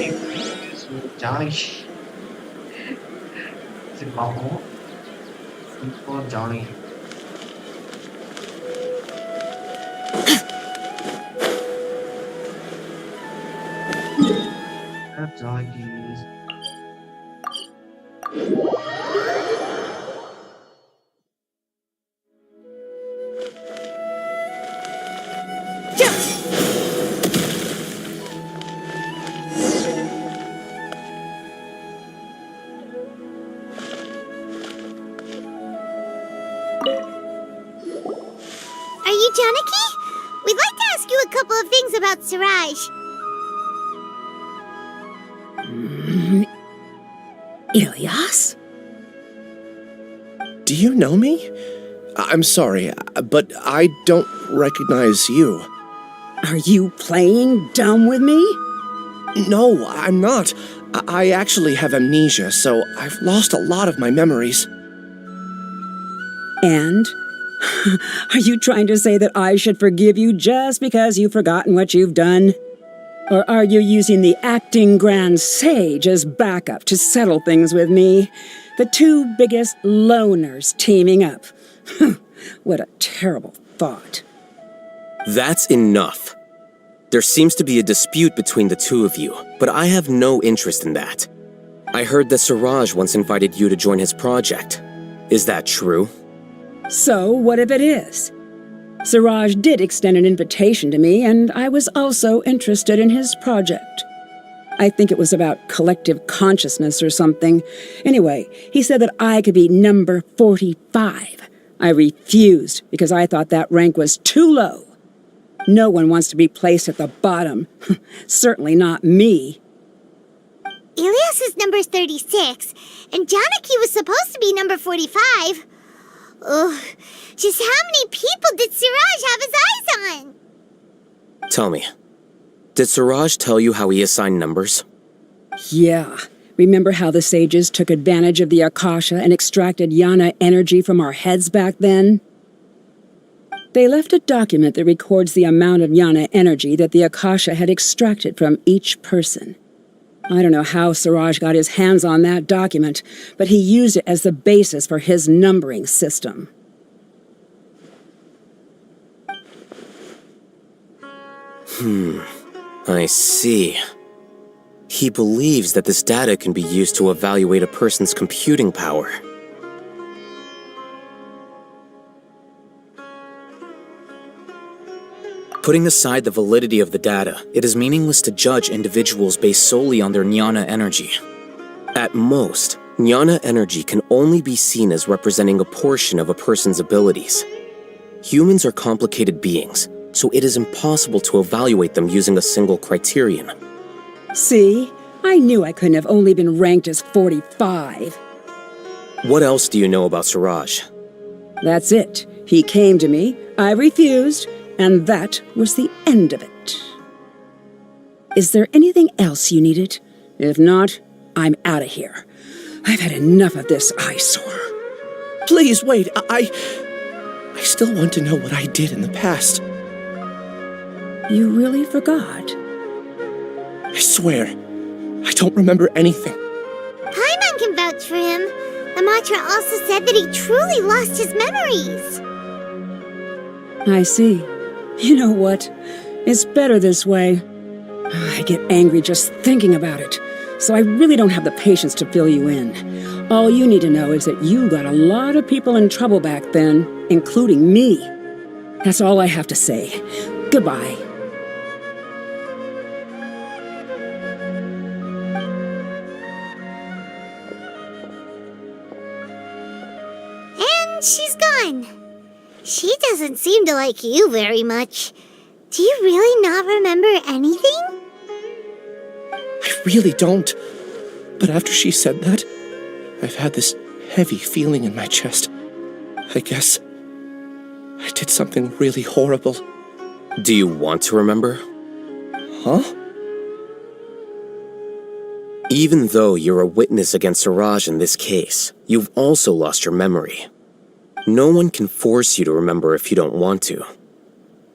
ஜானகி. சரி பார்ப்போம். இப்போ Janaki. Janaki. Are you Janaki? We'd like to ask you a couple of things about Siraj. Ilyas? Do you know me? I'm sorry, but I don't recognize you. Are you playing dumb with me? No, I'm not. I actually have amnesia, so I've lost a lot of my memories. And? Are you trying to say that I should forgive you just because you've forgotten what you've done? Or are you using the acting grand sage as backup to settle things with me? The two biggest loners teaming up. What a terrible thought. That's enough. There seems to be a dispute between the two of you, but I have no interest in that. I heard that Siraj once invited you to join his project. Is that true? So, what if it is? Siraj did extend an invitation to me, and I was also interested in his project. I think it was about collective consciousness or something. Anyway, he said that I could be number 45. I refused because I thought that rank was too low. No one wants to be placed at the bottom. Certainly not me. Ilyas is number 36, and Janaki was supposed to be number 45. Ugh, just how many people did Siraj have his eyes on? Tell me, did Siraj tell you how he assigned numbers? Yeah. Remember how the sages took advantage of the Akasha and extracted Yana energy from our heads back then? They left a document that records the amount of Yana energy that the Akasha had extracted from each person. I don't know how Siraj got his hands on that document, but he used it as the basis for his numbering system. I see. He believes that this data can be used to evaluate a person's computing power. Putting aside the validity of the data, it is meaningless to judge individuals based solely on their jnana energy. At most, jnana energy can only be seen as representing a portion of a person's abilities. Humans are complicated beings, so it is impossible to evaluate them using a single criterion. See? I knew I couldn't have only been ranked as 45. What else do you know about Siraj? That's it. He came to me, I refused, and that was the end of it. Is there anything else you needed? If not, I'm out of here. I've had enough of this eyesore. Please wait, I I still want to know what I did in the past. You really forgot? I swear, I don't remember anything. Paimon can vouch for him. The mantra also said that he truly lost his memories. I see. You know what? It's better this way. I get angry just thinking about it, so I really don't have the patience to fill you in. All you need to know is that you got a lot of people in trouble back then, including me. That's all I have to say. Goodbye. And she's gone. She doesn't seem to like you very much. Do you really not remember anything? I really don't. But after she said that, I've had this heavy feeling in my chest. I guess I did something really horrible. Do you want to remember? Huh? Even though you're a witness against Siraj in this case, you've also lost your memory. No one can force you to remember if you don't want to.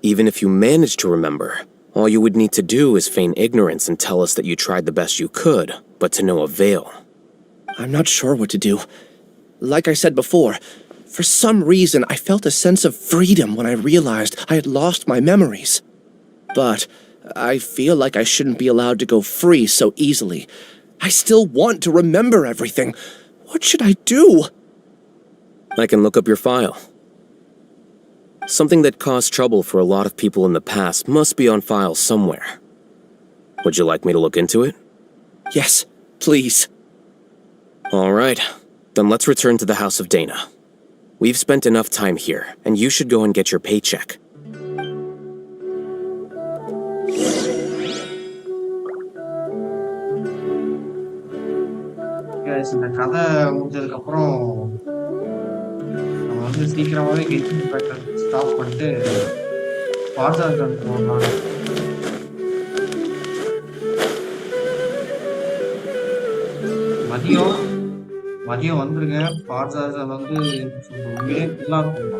Even if you manage to remember, all you would need to do is feign ignorance and tell us that you tried the best you could, but to no avail. I'm not sure what to do. Like I said before, for some reason I felt a sense of freedom when I realized I had lost my memories. But I feel like I shouldn't be allowed to go free so easily. I still want to remember everything. What should I do? I can look up your file. Something that caused trouble for a lot of people in the past must be on file somewhere. Would you like me to look into it? Yes, please. All right, then let's return to the House of Dana. We've spent enough time here, and you should go and get your paycheck. Guys, இந்த கதை முடிஞ்சதுக்கு அப்புறம் நம்ம வந்து சீக்கிரமாவே கெஞ்சின் pattern stop பண்ணிட்டு பாசார்டன் போகலாம். மதியம் வந்துருங்க. பாசார்டன் வந்து உண்மையே நல்லா இருக்கும்.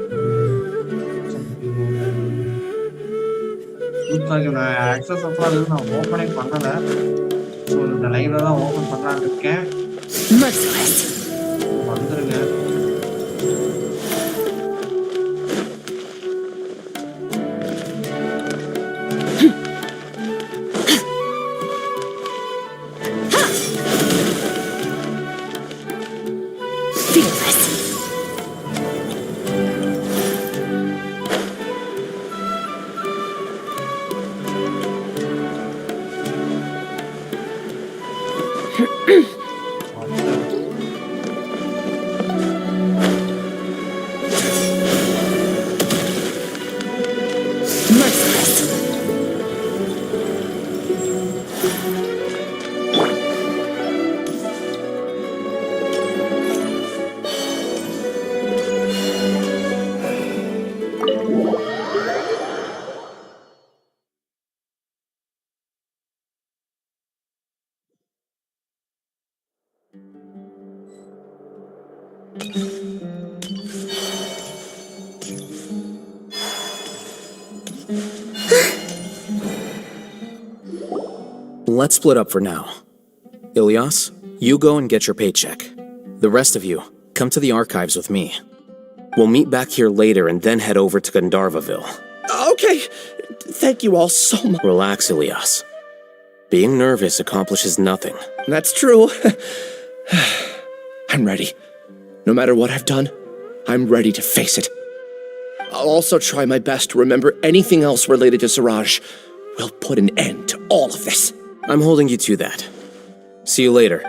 நான் ஆக்சஸ் அப்புறம் நான் ஓப்பனே பண்ணல. ஸோ இந்த லைவ்ல தான் ஓப்பன் பண்ணலான்னு இருக்கேன். வந்துருங்க. Let's split up for now. Ilyas, you go and get your paycheck. The rest of you, come to the archives with me. We'll meet back here later and then head over to Gandharvaville. Okay, thank you all so much. Relax, Ilyas. Being nervous accomplishes nothing. That's true. I'm ready. No matter what I've done, I'm ready to face it. I'll also try my best to remember anything else related to Siraj. We'll put an end to all of this. I'm holding you to that. See you later.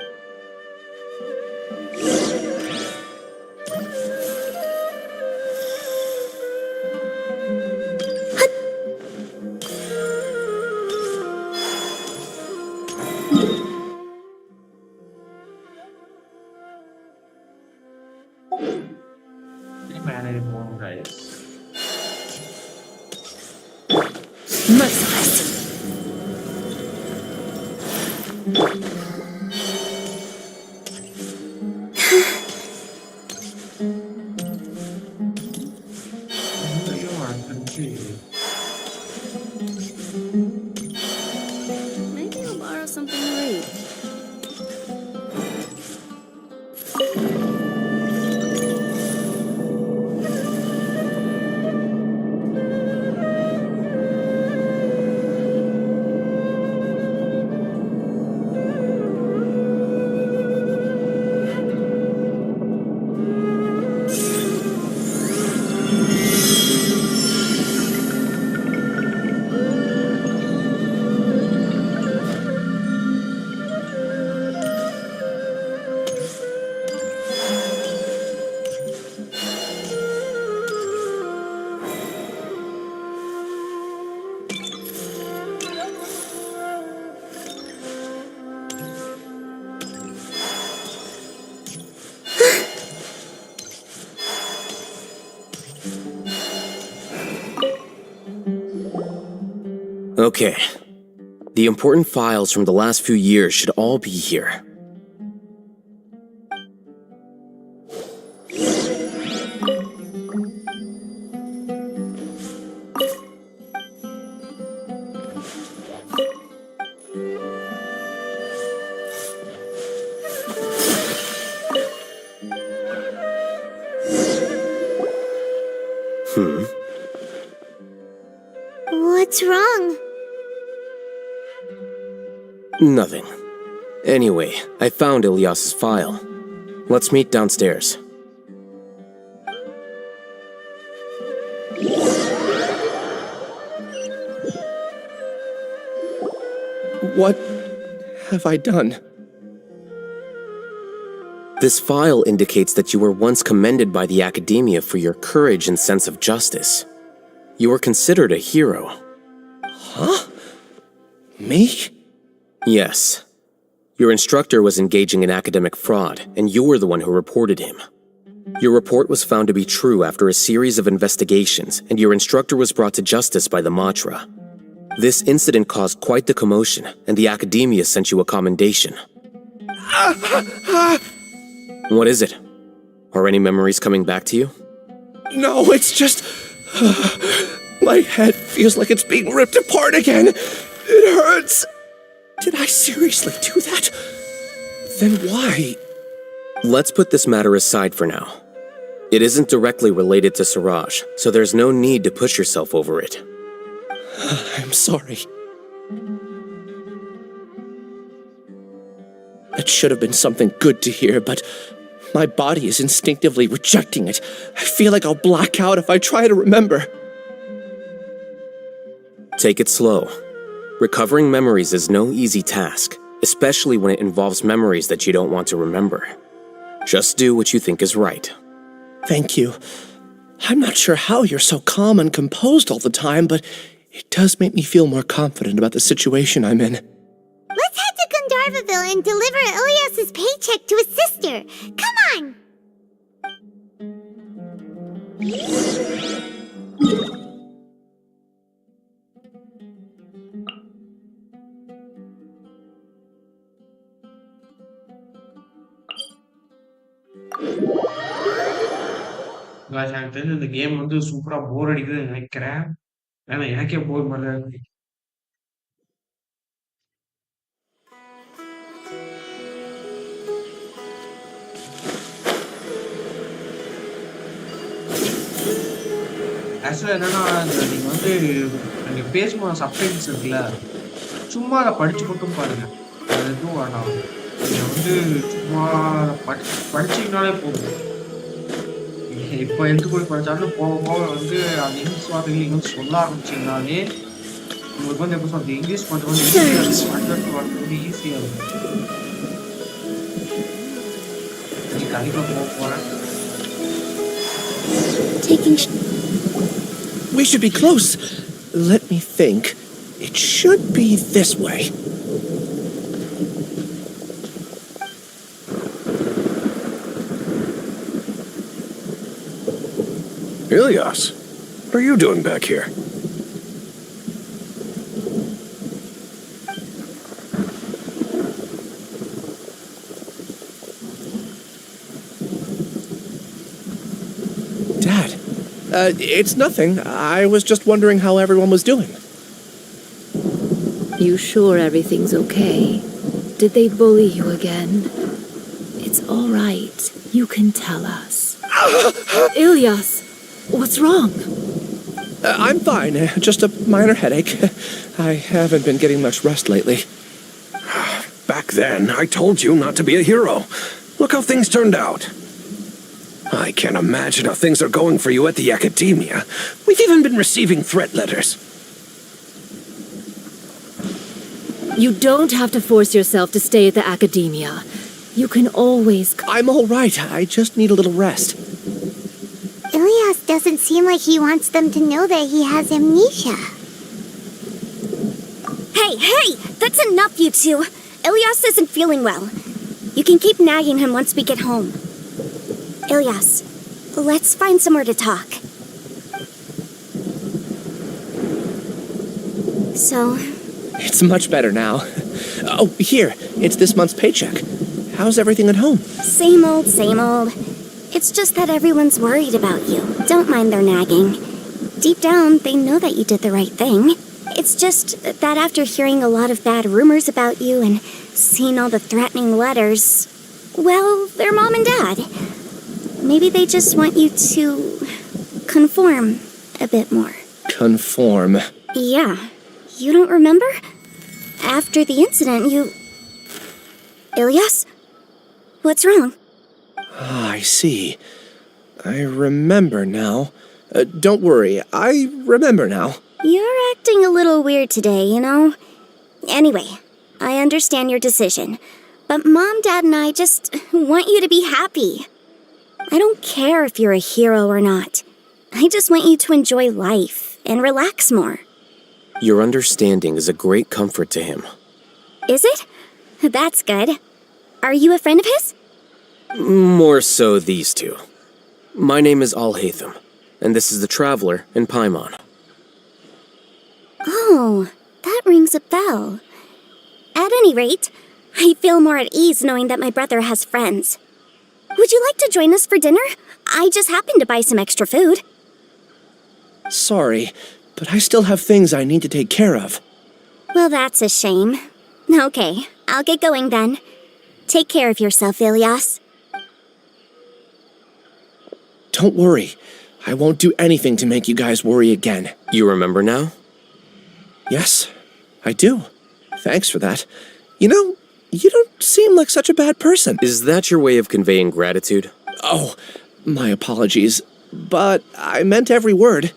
Okay. The important files from the last few years should all be here. What's wrong? Nothing. Anyway, I found Ilyas's file. Let's meet downstairs. What have I done? This file indicates that you were once commended by the Academia for your courage and sense of justice. You were considered a hero. Huh? Me? Yes. Your instructor was engaging in academic fraud, and you were the one who reported him. Your report was found to be true after a series of investigations, and your instructor was brought to justice by the Matra. This incident caused quite the commotion, and the Academia sent you a commendation. What is it? Are any memories coming back to you? No, it's just... my head feels like it's being ripped apart again. It hurts. Did I seriously do that? Then why? Let's put this matter aside for now. It isn't directly related to Siraj, so there's no need to push yourself over it. I'm sorry. That should have been something good to hear, but my body is instinctively rejecting it. I feel like I'll black out if I try to remember. Take it slow. Recovering memories is no easy task, especially when it involves memories that you don't want to remember. Just do what you think is right. Thank you. I'm not sure how you're so calm and composed all the time, but it does make me feel more confident about the situation I'm in. Let's head to Gandharvaville and deliver Ilyas's paycheck to his sister. Come on! Guys, எனக்கு தெரிஞ்சு இந்த game வந்து சூப்பரா போர் அடிக்குதுன்னு நினைக்கிறேன். ஏன்னா எனக்கே போர் மாதிரி இருக்கு. ஆக்சுவலா என்னன்னா நீங்க வந்து நீங்க பேசும்போது சப்டைட்டில்ஸ் இருக்குல்ல, சும்மா அதை படிச்சு மட்டும் பாருங்க. அது எதுவும் வேண்டாம். நீங்க வந்து சும்மா படிச்சீங்கனாலே போதும். இப்போ எடுத்து போய் படிச்சாலும் போக போக வந்து அந்த இங்கிலீஷ் வார்த்தைகள் இங்கிலீஷ் சொல்ல ஆரம்பிச்சீங்கனாலே உங்களுக்கு வந்து எப்படி சொல்றது, இங்கிலீஷ் கொஞ்சம் வந்து ஈஸியாக இருக்கும். அடுத்தடுத்து வரது வந்து ஈஸியாக இருக்கும். நீ கண்டிப்பாக போக போகிறேன். We should be close. Let me think. It should be this way. Ilyas, what are you doing back here? Dad, it's nothing. I was just wondering how everyone was doing. You sure everything's okay? Did they bully you again? It's all right. You can tell us. Ilyas, what's wrong? I'm fine. Just a minor headache. I haven't been getting much rest lately. Back then, I told you not to be a hero. Look how things turned out. I can't imagine how things are going for you at the Academia. We've even been receiving threat letters. You don't have to force yourself to stay at the Academia. You can always... I'm all right. I just need a little rest. Ilyas doesn't seem like he wants them to know that he has amnesia. Hey! That's enough, you two! Ilyas isn't feeling well. You can keep nagging him once we get home. Ilyas, let's find somewhere to talk. so... It's much better now. Oh, here, it's this month's paycheck. How's everything at home? Same old, same old. It's just that everyone's worried about you. Don't mind their nagging. Deep down, they know that you did the right thing. It's just that after hearing a lot of bad rumors about you and seeing all the threatening letters, well, they're mom and dad. Maybe they just want you to conform a bit more. Conform. Yeah. You don't remember? After the incident, you... Ilyas? What's wrong? Ah, I see. I remember now. Don't worry, I remember now. You're acting a little weird today, you know? Anyway, I understand your decision, but Mom, Dad, and I just want you to be happy. I don't care if you're a hero or not. I just want you to enjoy life and relax more. Your understanding is a great comfort to him. Is it? That's good. Are you a friend of his? More so these two. My name is Al-Haytham, and this is the Traveler in Paimon. Oh, that rings a bell. At any rate, I feel more at ease knowing that my brother has friends. Would you like to join us for dinner? I just happened to buy some extra food. Sorry, but I still have things I need to take care of. Well, that's a shame. Okay, I'll get going then. Take care of yourself, Ilyas. Don't worry. I won't do anything to make you guys worry again. You remember now? Yes, I do. Thanks for that. You know, you don't seem like such a bad person. Is that your way of conveying gratitude? Oh, my apologies. But I meant every word.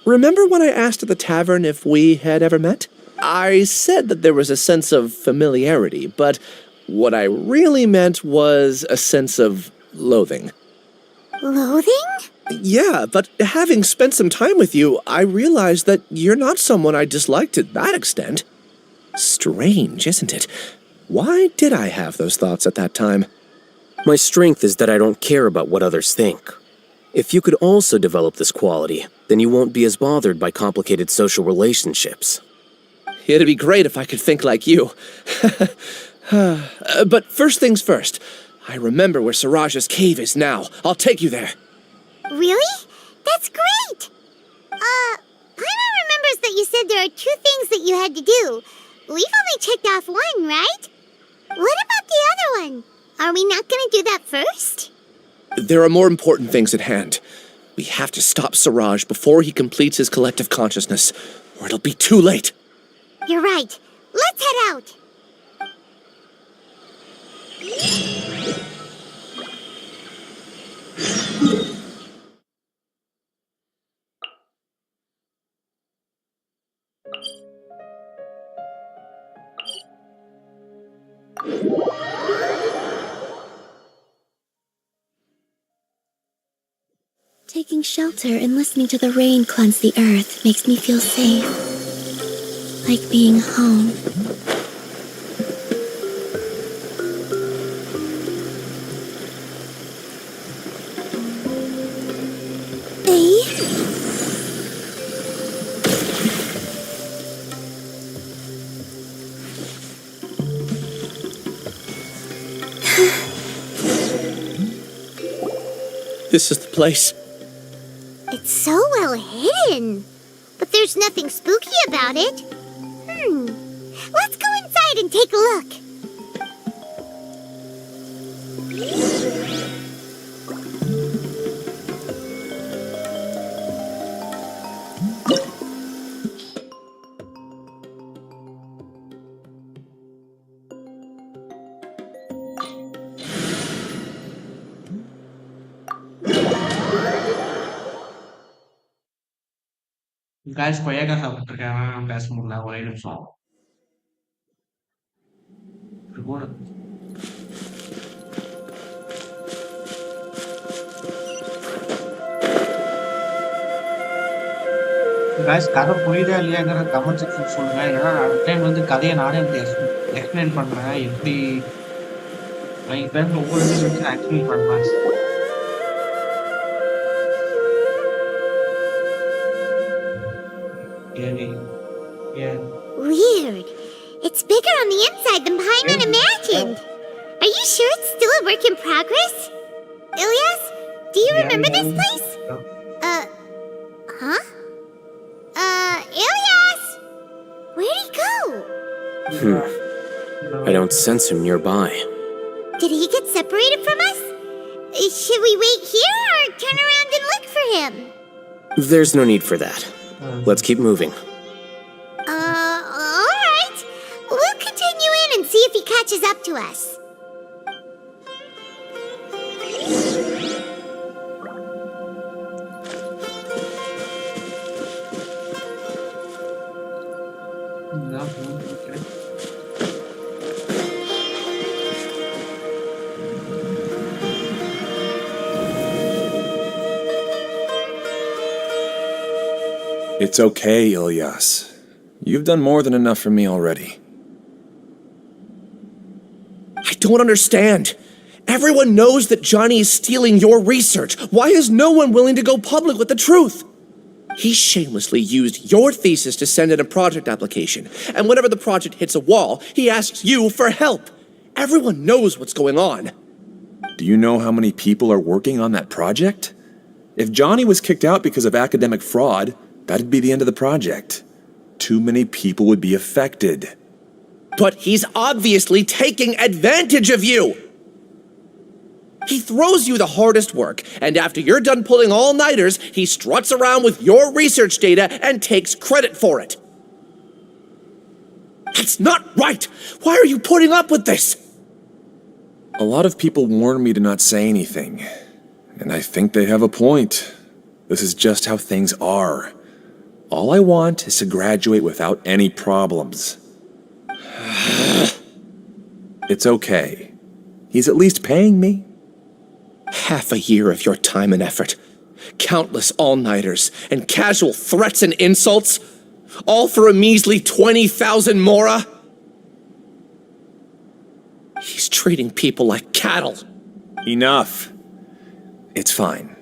Remember when I asked at the tavern if we had ever met? I said that there was a sense of familiarity, but what I really meant was a sense of loathing. Loathing? Yeah, but having spent some time with you, I realized that you're not someone I dislike to that extent. Strange, isn't it? Why did I have those thoughts at that time? My strength is that I don't care about what others think. If you could also develop this quality, then you won't be as bothered by complicated social relationships. It'd be great if I could think like you. But first things first, I remember where Siraj's cave is now. I'll take you there. Really? That's great! Paimon remembers that you said there are 2 things that you had to do. We've only checked off 1, right? What about the other one? Are we not gonna do that first? There are more important things at hand. We have to stop Siraj before he completes his collective consciousness, or it'll be too late. You're right. Let's head out. Taking shelter and listening to the rain cleanse the earth makes me feel safe. Like being home. This is the place. It's so well hidden. But there's nothing spooky about it. Let's go inside and take a look. guys கொய்யாக்காய் சாப்பிட்டுருக்கேன் பேச முடியல ஒரே நிமிஷம் guys கதை புரியுதா இல்லையாங்கிற comment section சொல்லுங்க ஏன்னா அடுத்த டைம் வந்து கதையை நானே எக்ஸ்பிளைன் பண்றேன் எப்படி என் பேர் ஒவ்வொரு விஷயம் எக்ஸ்பிளைன் பண்றேன் Yeah. a work in progress? Ilyas, do you remember this place? Huh? Ilyas! Where'd he go? I don't sense him nearby. Did he get separated from us? Should we wait here or turn around and look for him? There's no need for that. Let's keep moving. Alright. We'll continue in and see if he catches up to us. It's okay, Ilyas. You've done more than enough for me already. I don't understand. Everyone knows that Johnny is stealing your research. Why is no one willing to go public with the truth? He shamelessly used your thesis to send in a project application, and whenever the project hits a wall, he asks you for help. Everyone knows what's going on. Do you know how many people are working on that project? If Johnny was kicked out because of academic fraud, that'd be the end of the project. Too many people would be affected. But he's obviously taking advantage of you! He throws you the hardest work, and after you're done pulling all-nighters, he struts around with your research data and takes credit for it. That's not right! Why are you putting up with this? A lot of people warn me to not say anything, and I think they have a point. This is just how things are. All I want is to graduate without any problems. It's okay. He's at least paying me. Half a year of your time and effort, countless all-nighters, and casual threats and insults, all for a measly 20,000 mora? He's treating people like cattle. Enough. It's fine.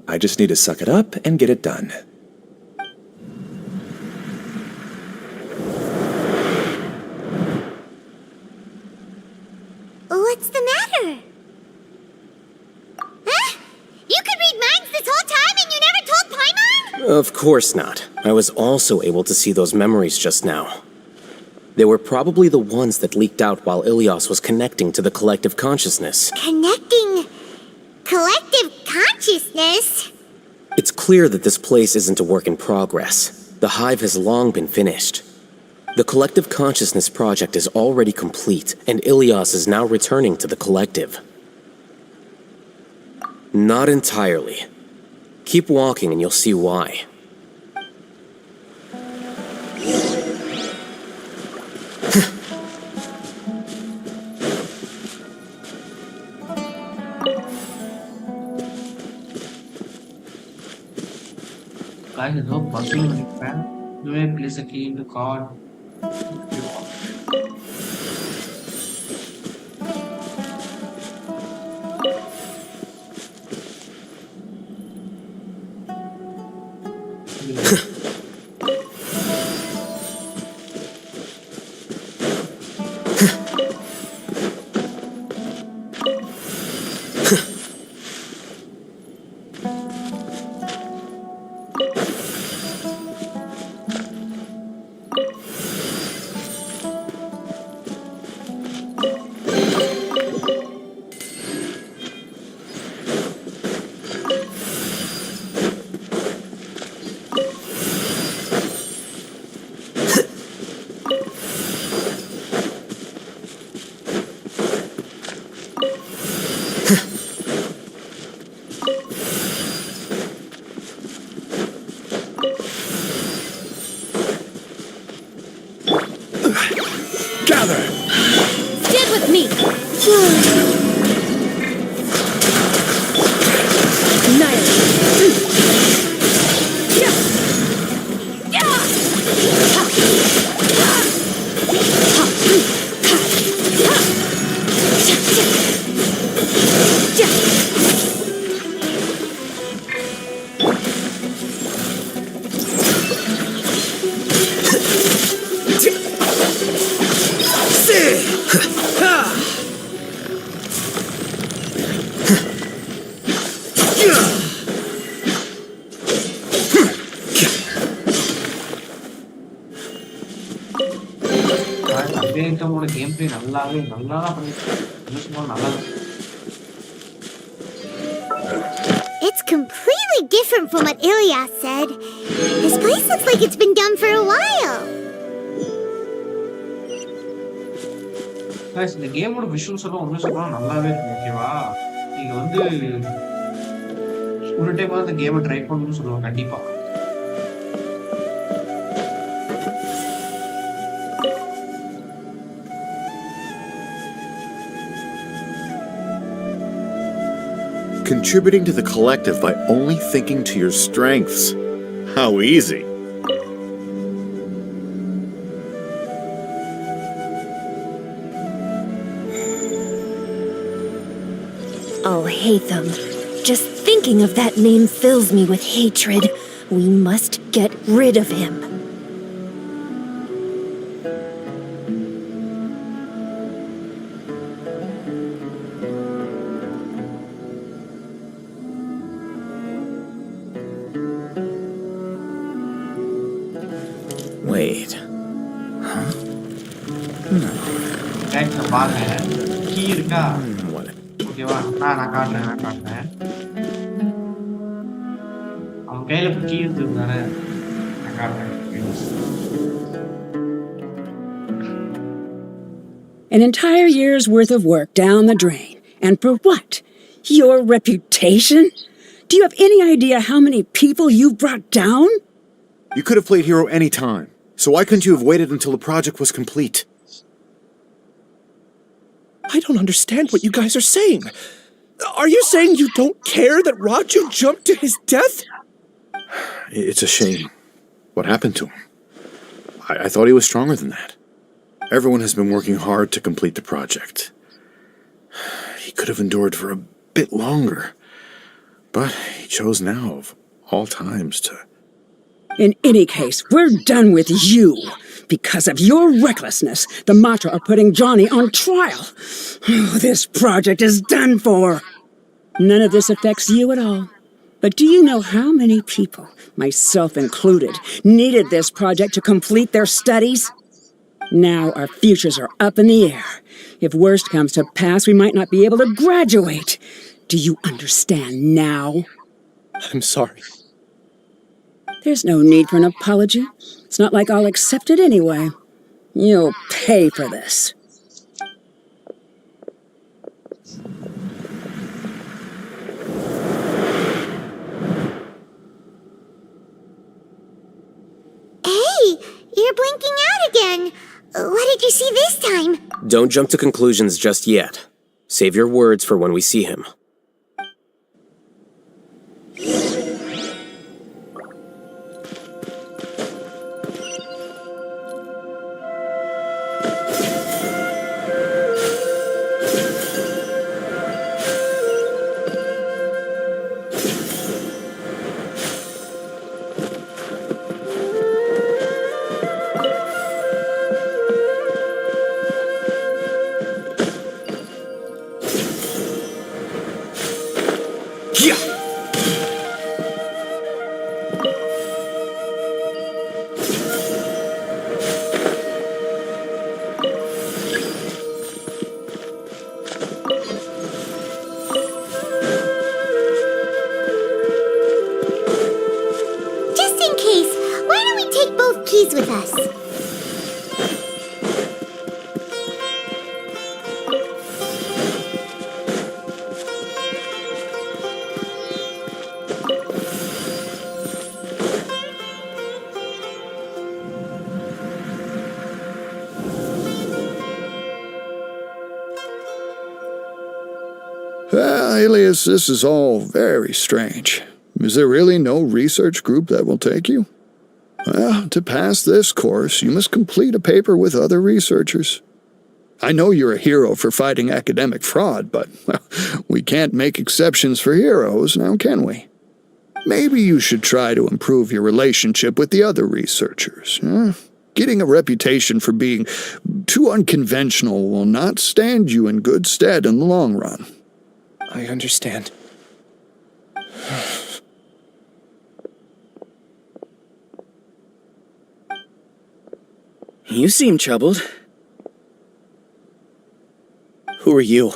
I just need to suck it up and get it done. What's the matter? Huh? You could read minds this whole time and you never told Paimon? Of course not. I was also able to see those memories just now. They were probably the ones that leaked out while Ilyas was connecting to the collective consciousness. Connecting collective consciousness? It's clear that this place isn't a work in progress. The hive has long been finished. The collective consciousness project is already complete, and Ilyas is now returning to the collective. Not entirely. Keep walking and you'll see why. Guys, it's so possible to expand. You may place a key into card. ஹேத்தமோட game play நல்லா தான் பண்ணிருக்காரு. என்ன சொன்னாலும் நல்லா தான். It's completely different from what Ilyas said. This place looks like it's been done for a while. Guys, இந்த கேமோட விஷுவல்ஸ் எல்லாம் ஒண்ணு சொல்லலாம் நல்லாவே இருக்கு. ஓகேவா? நீங்க வந்து ஒரு டைம் அந்த கேமை ட்ரை பண்ணணும்னு சொல்லுவாங்க கண்டிப்பா. Contributing to the collective by only thinking to your strengths. How easy. Oh, Hatham. Just thinking of that name fills me with hatred. We must get rid of him. Wait. Huh? No. டேக்ல பாருங்க. Key இருக்கா? What? ஓகேவா? நான் காட்டுறேன். அவன் கையில key இருந்ததுதானே? நான் காட்டுறேன். An entire year's worth of work down the drain. And for what? Your reputation? Do you have any idea how many people you've brought down? You could have played hero any time. So why couldn't you have waited until the project was complete? I don't understand what you guys are saying. Are you saying you don't care that Raju jumped to his death? It's a shame. What happened to him? I thought he was stronger than that. Everyone has been working hard to complete the project. He could have endured for a bit longer. But he chose now, of all times, to... In any case, we're done with you. Because of your recklessness, the Matra are putting Johnny on trial. This project is done for. None of this affects you at all. But do you know how many people, myself included, needed this project to complete their studies? Now our futures are up in the air. If worst comes to pass, we might not be able to graduate. Do you understand now? I'm sorry. There's no need for an apology. It's not like I'll accept it anyway. You'll pay for this. Hey, you're blinking out again. What did you see this time? Don't jump to conclusions just yet. Save your words for when we see him. Just in case, why don't we take both keys with us? Alias, this is all very strange. Is there really no research group that will take you? Well, to pass this course, you must complete a paper with other researchers. I know you're a hero for fighting academic fraud, but well, we can't make exceptions for heroes, now can we? Maybe you should try to improve your relationship with the other researchers. Getting a reputation for being too unconventional will not stand you in good stead in the long run. I understand. You seem troubled. Who are you?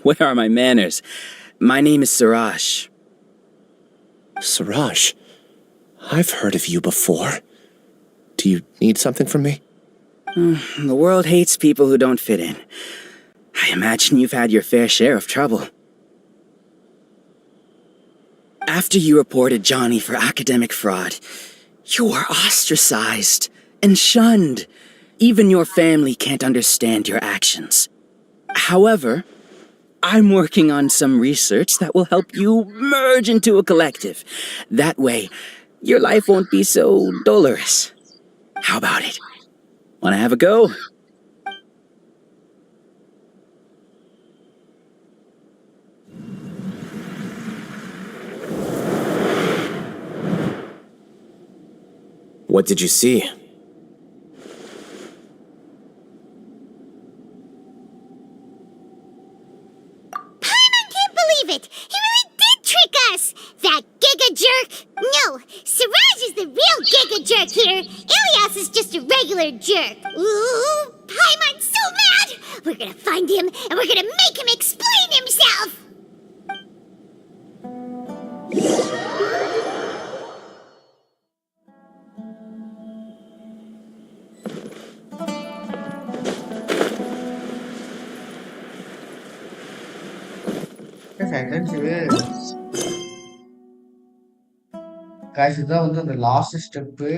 Where are my manners? My name is Siraj. Siraj? I've heard of you before. Do you need something from me? The world hates people who don't fit in. I imagine you've had your fair share of trouble. After you reported Johnny for academic fraud, you were ostracized and shunned. Even your family can't understand your actions. However, I'm working on some research that will help you merge into a collective. That way, your life won't be so dolorous. How about it? Wanna have a go? What did you see? It! He really did trick us! That Giga Jerk! No, Siraj is the real Giga Jerk here. Ilias is just a regular jerk. Ooh, Paimon's so mad! We're gonna find him and we're gonna make him explain himself! guys, இதுதான் வந்து அந்த last step.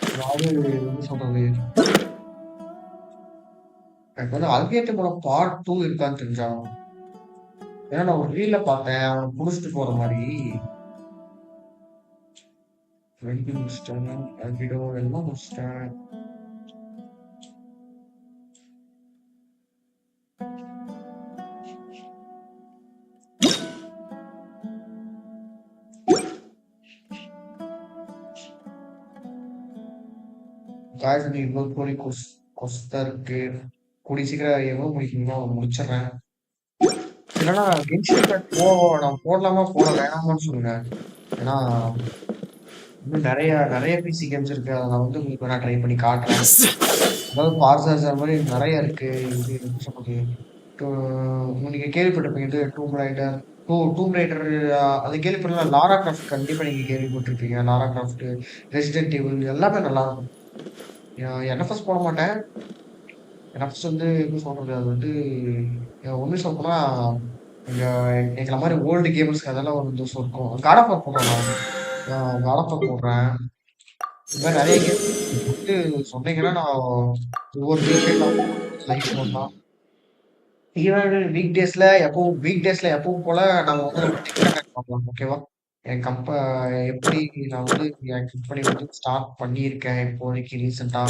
அதாவது என்ன சொல்றது, எனக்கு வந்து அல்கேட்டமோட part 2 இருக்கான்னு தெரிஞ்சாகும். ஏன்னா நான் ஒரு ரீல்ல பார்த்தேன், அவனை புடிச்சிட்டு போற மாதிரி. முடிச்சிட்டேன், எல்லாம் முடிச்சிட்டேன். guys, நீ இவ்வளவு கோரி கொஸ்தா இருக்கு. கூடி சீக்கிரம் எவ்வளவு முடிக்கணுமோ அவன் முடிச்சிடறேன். இல்லைன்னா கென்ஷின் நான் போடலாமா போட வேணாமான்னு சொல்லுங்க. ஏன்னா இன்னும் நிறைய நிறைய பிசி கேம்ஸ் இருக்கு. அதை நான் வந்து உங்களுக்கு நான் ட்ரை பண்ணி காட்டுறேன். அதாவது பார்சர் மாதிரி நிறைய இருக்கு. இது எப்படி சொல்றது, நீங்க கேள்விப்பட்டிருப்பீங்க இது டூம் ரைடர். அது கேள்விப்படலாம். லாரா கிராஃப்ட் கண்டிப்பா நீங்க கேள்விப்பட்டிருப்பீங்க. லாரா கிராஃப்ட், ரெசிடென்ட் ஈவில் எல்லாமே நல்லா இருக்கும். என்எஃப்எஸ் போட மாட்டேன். என்எஃப்எஸ் வந்து எப்படி சொல்றது, அது வந்து ஒன்றும் சொல்லப்போனா எங்களை மாதிரி ஓல்டு கேமர்ஸ்க்கு அதெல்லாம் ஒரு தோசம் இருக்கும். காடப்பா போடுறேன், காடப்பா போடுறேன். இந்த மாதிரி நிறைய கேம் வந்து சொன்னீங்கன்னா நான் ஒவ்வொரு லைக் பண்ணலாம். ஈவன் வீக் டேஸ்ல எப்பவும் போல நம்ம வந்து பார்க்கலாம். ஓகேவா, என் எப்படி நான் வந்து என் கம்பெனி வந்து ஸ்டார்ட் பண்ணியிருக்கேன் இப்போதைக்கு ரீசெண்டா.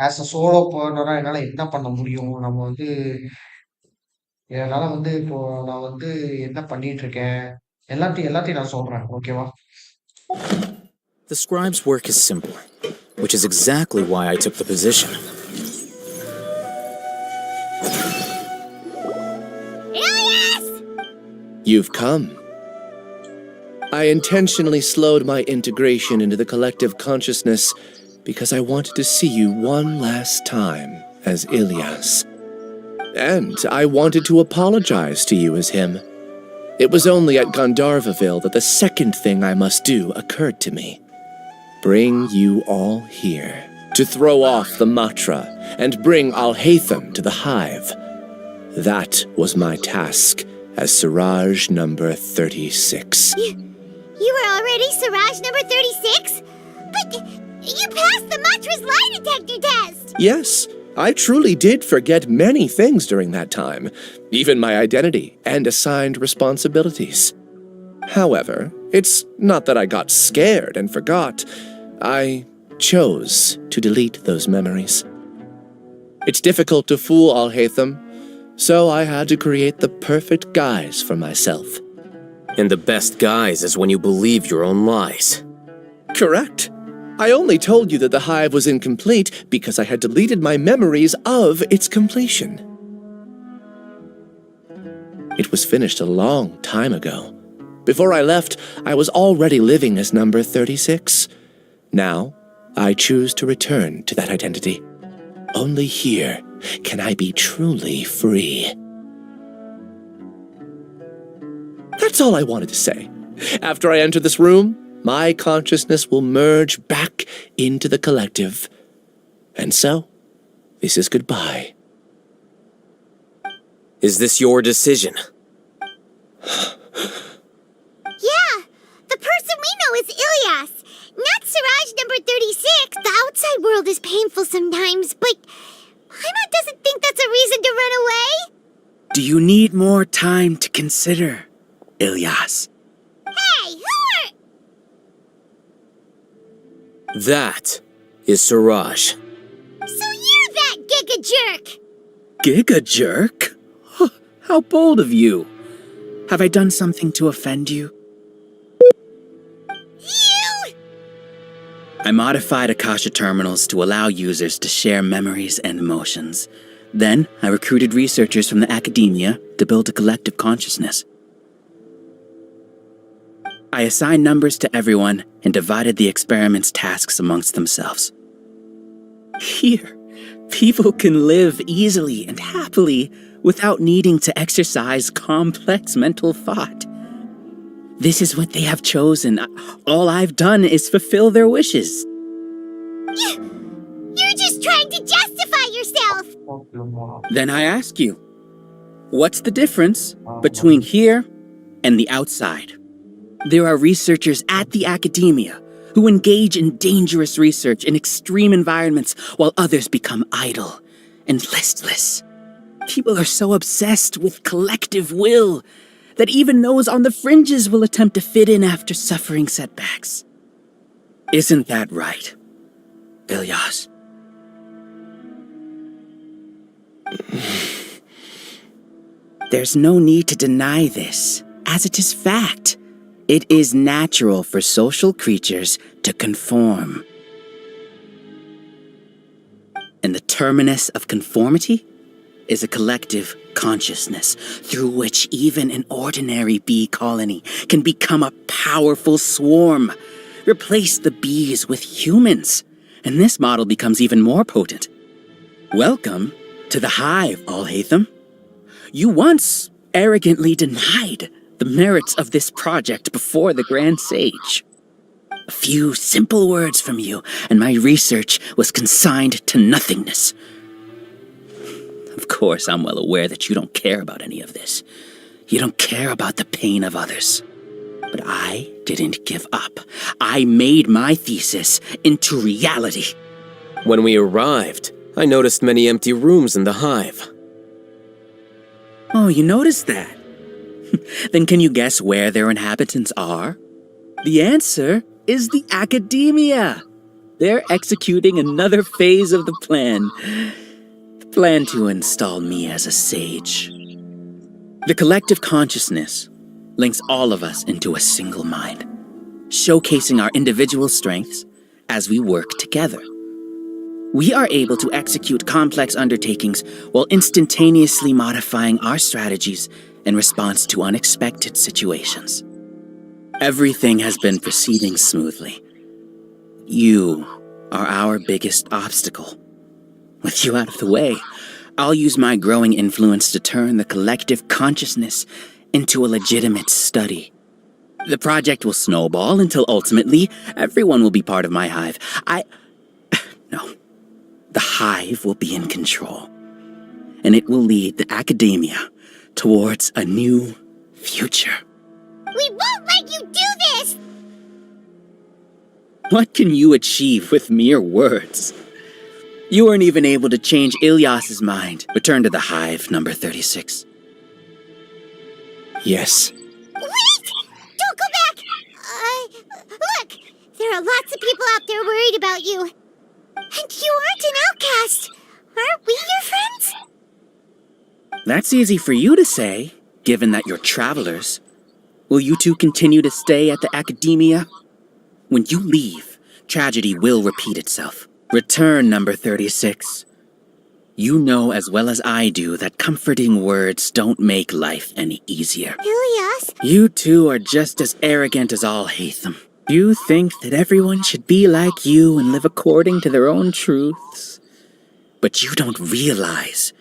ஆஸ் அ சோலோப்ரனரா என்னால என்ன பண்ண முடியும், நம்ம வந்து என்னால வந்து இப்போ நான் வந்து என்ன பண்ணிட்டு இருக்கேன், எல்லாத்தையும் நான் சொல்றேன். ஓகேவா. The scribe's work is simple, which is exactly why I took the position. You've come. I intentionally slowed my integration into the collective consciousness because I wanted to see you one last time as Ilias. And I wanted to apologize to you as him. It was only at Gandharvaville that the second thing I must do occurred to me. Bring you all here to throw off the Matra and bring Alhaitham to the hive. That was my task as Siraj number 36. You were already Siraj number 36? But you passed the Matra's lie detector test! Yes, I truly did forget many things during that time, even my identity and assigned responsibilities. However, it's not that I got scared and forgot. I chose to delete those memories. It's difficult to fool Alhaitham, so I had to create the perfect guise for myself. And the best guise is when you believe your own lies. Correct. I only told you that the hive was incomplete because I had deleted my memories of its completion. It was finished a long time ago. Before I left, I was already living as number 36. Now, I choose to return to that identity. Only here can I be truly free. That's all I wanted to say. After I enter this room, my consciousness will merge back into the collective. And so, this is goodbye. Is this your decision? Yeah, the person we know is Ilyas, not Siraj number 36. The outside world is painful sometimes, but Paimon doesn't think that's a reason to run away. Do you need more time to consider, Ilyas? Hey, who are... That is Siraj. So you're that giga jerk! Giga jerk? How bold of you. Have I done something to offend you? You! I modified Akasha terminals to allow users to share memories and emotions. Then, I recruited researchers from the academia to build a collective consciousness. I assigned numbers to everyone and divided the experiment's tasks amongst themselves. Here, people can live easily and happily without needing to exercise complex mental thought. This is what they have chosen. All I've done is fulfill their wishes. You're just trying to justify yourself! Then I ask you, what's the difference between here and the outside? There are researchers at the academia who engage in dangerous research in extreme environments while others become idle and listless. People are so obsessed with collective will that even those on the fringes will attempt to fit in after suffering setbacks. Isn't that right, Ilyas? There's no need to deny this, as it is fact. It is natural for social creatures to conform. And the terminus of conformity is a collective consciousness through which even an ordinary bee colony can become a powerful swarm. Replace the bees with humans, and this model becomes even more potent. Welcome to the hive, Alhaitham. You once arrogantly denied the merits of this project before the Grand Sage. A few simple words from you, and my research was consigned to nothingness. Of course, I'm well aware that you don't care about any of this. You don't care about the pain of others. But I didn't give up. I made my thesis into reality. When we arrived, I noticed many empty rooms in the hive. Oh, you noticed that? Then can you guess where their inhabitants are? The answer is the academia. They're executing another phase of the plan. The plan to install me as a sage. The collective consciousness links all of us into a single mind, showcasing our individual strengths as we work together. We are able to execute complex undertakings while instantaneously modifying our strategies in response to unexpected situations. Everything has been proceeding smoothly. You are our biggest obstacle. With you out of the way, I'll use my growing influence to turn the collective consciousness into a legitimate study. The project will snowball until ultimately everyone will be part of my hive. No. The hive will be in control, and it will lead the academia towards a new future. We won't let you do this! What can you achieve with mere words? You weren't even able to change Ilyas's mind. Return to the hive, number 36. Yes. Wait! Don't go back! Look! There are lots of people out there worried about you. And you aren't an outcast. Aren't we your friends? That's easy for you to say, given that you're travelers. Will you two continue to stay at the academia? When you leave, tragedy will repeat itself. Return, number 36. You know as well as I do that comforting words don't make life any easier. Ilyas? You two are just as arrogant as Alhaitham. You think that everyone should be like you and live according to their own truths. But you don't realize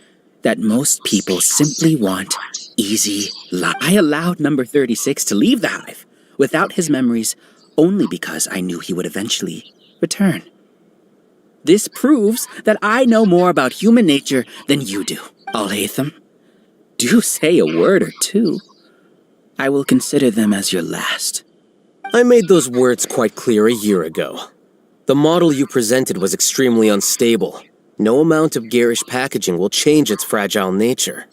that most people simply want easy life. I allowed number 36 to leave the hive without his memories only because I knew he would eventually return. This proves that I know more about human nature than you do. Al-Haytham, do say a word or two. I will consider them as your last. I made those words quite clear a year ago. The model you presented was extremely unstable. No amount of garish packaging will change its fragile nature.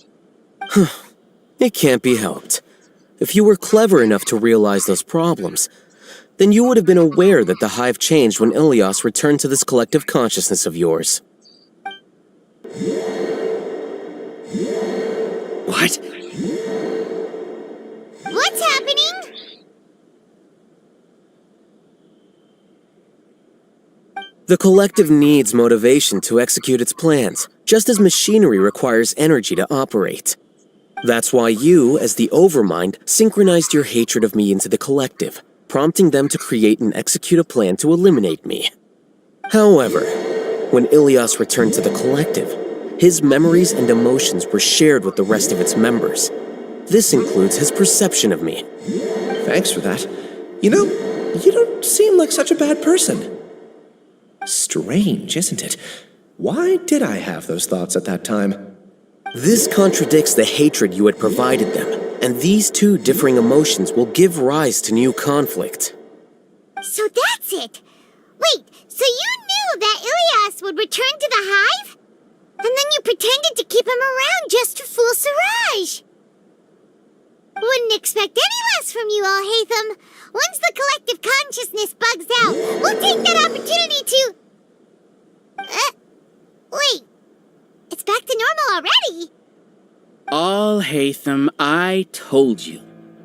It can't be helped. If you were clever enough to realize those problems, then you would have been aware that the hive changed when Ilias returned to this collective consciousness of yours. What? What's happening? The collective needs motivation to execute its plans, just as machinery requires energy to operate. That's why you, as the Overmind, synchronized your hatred of me into the collective, prompting them to create and execute a plan to eliminate me. However, when Ilias returned to the collective, his memories and emotions were shared with the rest of its members. This includes his perception of me. Thanks for that. You know, you don't seem like such a bad person. Strange, isn't it? Why did I have those thoughts at that time? This contradicts the hatred you had provided them, and these two differing emotions will give rise to new conflict. So that's it. Wait, so you knew that Ilias would return to the hive? And then you pretended to keep him around just to fool Siraj. Wouldn't expect any less from you, Al-Haytham. Once the collective consciousness bugs out, we'll take that opportunity to... wait. It's back to normal already. Al-Haytham, I told you.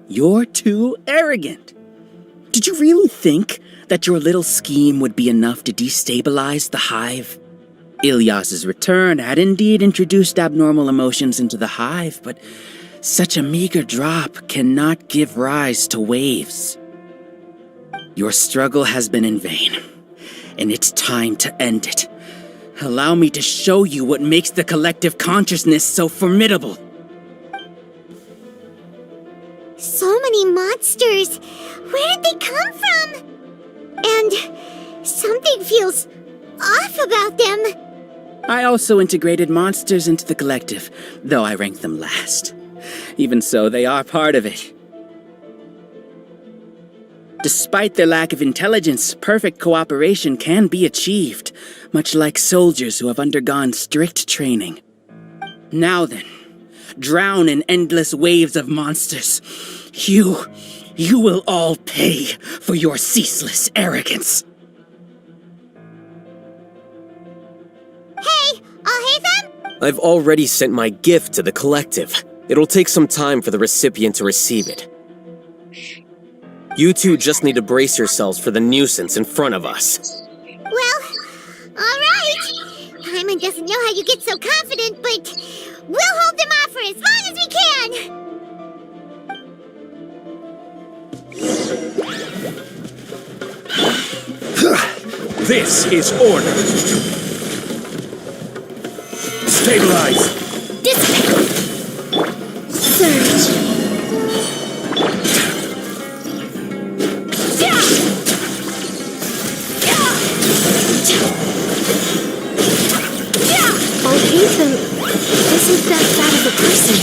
You're too arrogant. Did you really think that your little scheme would be enough to destabilize the hive? Ilias's return had indeed introduced abnormal emotions into the hive, but such a meager drop cannot give rise to waves. Your struggle has been in vain, and it's time to end it. Allow me to show you what makes the collective consciousness so formidable. So many monsters. Where did they come from? And something feels off about them. I also integrated monsters into the collective, though I ranked them last. Even so, they are part of it. Despite their lack of intelligence, perfect cooperation can be achieved, much like soldiers who have undergone strict training. Now then, drown in endless waves of monsters. You will all pay for your ceaseless arrogance. Hey, Al-Haytham? I've already sent my gift to the collective. It'll take some time for the recipient to receive it. You two just need to brace yourselves for the nuisance in front of us. Well, alright. Paimon doesn't know how you get so confident, but we'll hold them off for as long as we can. This is order. Stabilize. Surge. Al-Haytham isn't that bad of a person.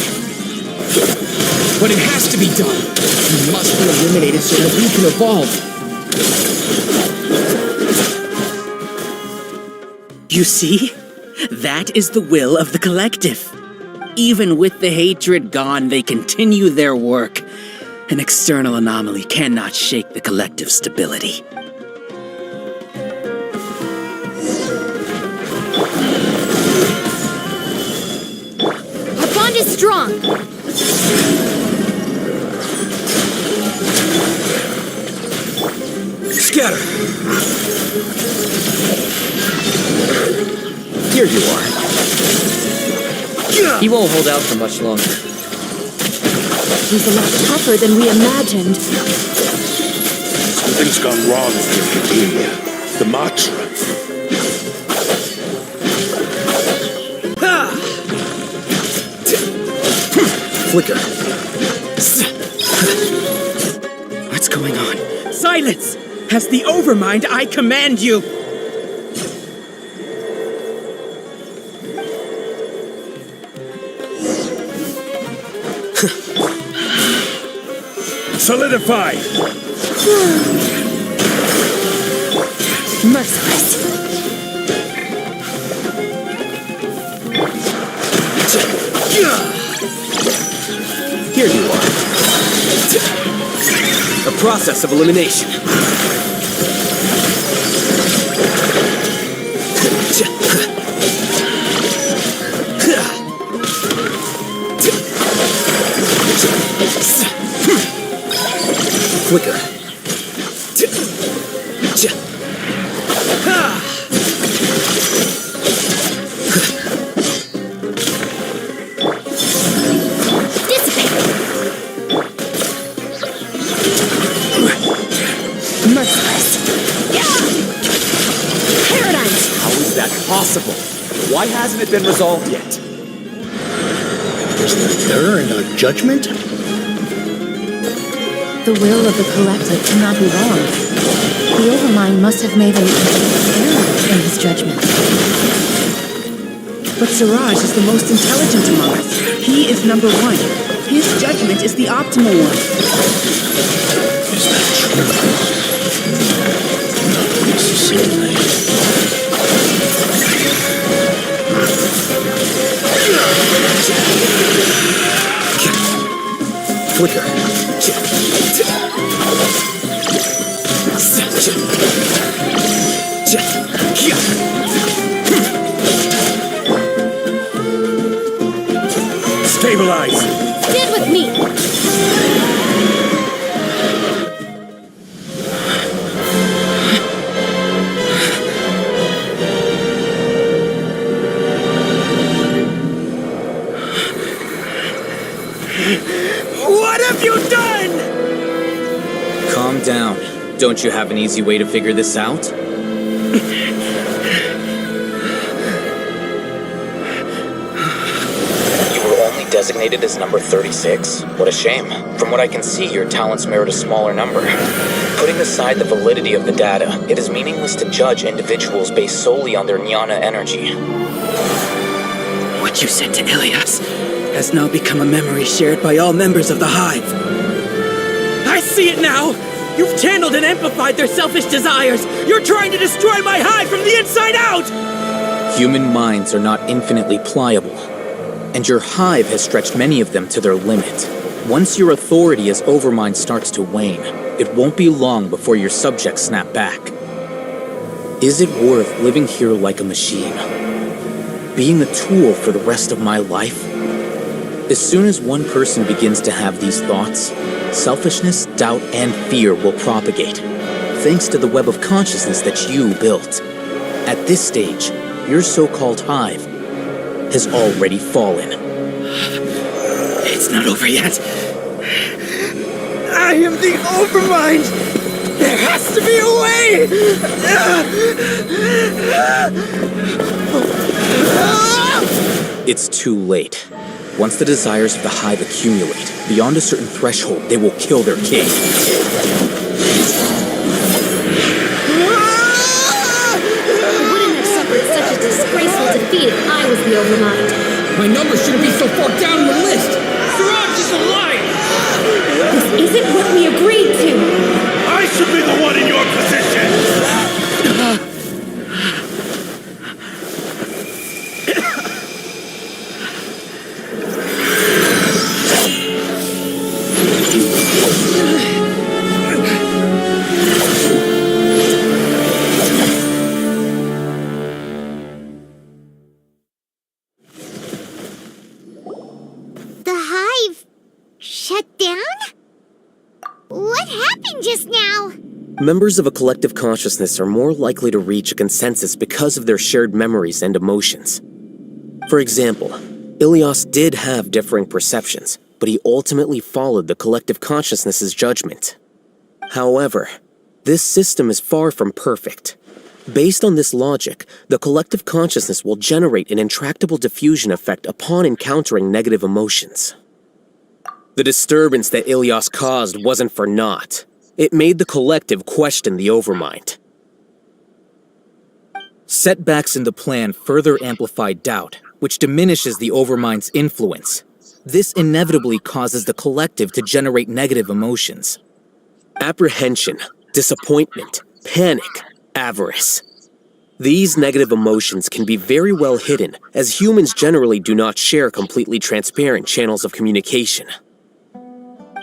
But it has to be done. He must be eliminated so that we can evolve. You see? That is the will of the collective. Even with the hatred gone, they continue their work. An external anomaly cannot shake the collective's stability. Our bond is strong. Scatter. Here you are. He won't hold out for much longer. He's a lot tougher than we imagined. Something's gone wrong with the academia. The mantra. Flicker. What's going on? Silence! As the Overmind, I command you! Solidify! Merciless. Here you are. A process of elimination. Flicker. Possible. Why hasn't it been resolved yet? Is there an judgment? The will of the collective cannot be wrong. The Overmind must have made an error in his judgment. But Siraj is the most intelligent among us. He is number one. His judgment is the optimal one. Is that true? Not necessarily. Flicker. Stabilize! Stand with me! What have you done? Calm down. Don't you have an easy way to figure this out? You were only designated as number 36? What a shame. From what I can see, your talents merit a smaller number. Putting aside the validity of the data, it is meaningless to judge individuals based solely on their jnana energy. What you said to Ilias has now become a memory shared by all members of the Hive. I see it now! You've channeled and amplified their selfish desires! You're trying to destroy my Hive from the inside out! Human minds are not infinitely pliable, and your Hive has stretched many of them to their limit. Once your authority as Overmind starts to wane, it won't be long before your subjects snap back. Is it worth living here like a machine? Being a tool for the rest of my life? As soon as one person begins to have these thoughts, selfishness, doubt, and fear will propagate, thanks to the web of consciousness that you built. At this stage, your so-called Hive has already fallen. It's not over yet. I am the Overmind! There has to be a way! It's too late. Once the desires of the Hive accumulate, beyond a certain threshold, they will kill their king. I wouldn't have suffered such a disgraceful defeat if I was the Overmind. My numbers shouldn't be so far down the list! Siraj is alive! This isn't what we agreed to! I should be the one in your position! The Hive shut down? What happened just now? Members of a collective consciousness are more likely to reach a consensus because of their shared memories and emotions. For example, Ilias did have differing perceptions, but he ultimately followed the collective consciousness's judgment. However, this system is far from perfect. Based on this logic, the collective consciousness will generate an intractable diffusion effect upon encountering negative emotions. The disturbance that Ilias caused wasn't for naught. It made the collective question the Overmind. Setbacks in the plan further amplify doubt, which diminishes the Overmind's influence. This inevitably causes the collective to generate negative emotions. Apprehension, disappointment, panic, avarice. These negative emotions can be very well hidden, as humans generally do not share completely transparent channels of communication.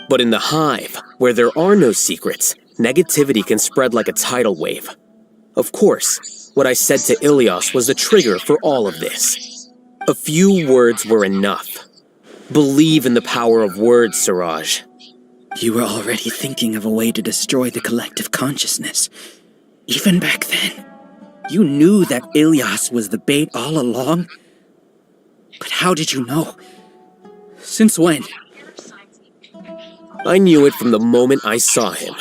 But in the hive, where there are no secrets, negativity can spread like a tidal wave. Of course, what I said to Ilias was the trigger for all of this. A few words were enough. Believe in the power of words, Siraj. You were already thinking of a way to destroy the collective consciousness. Even back then. You knew that Ilias was the bait all along. But how did you know? Since when? I knew it from the moment I saw him.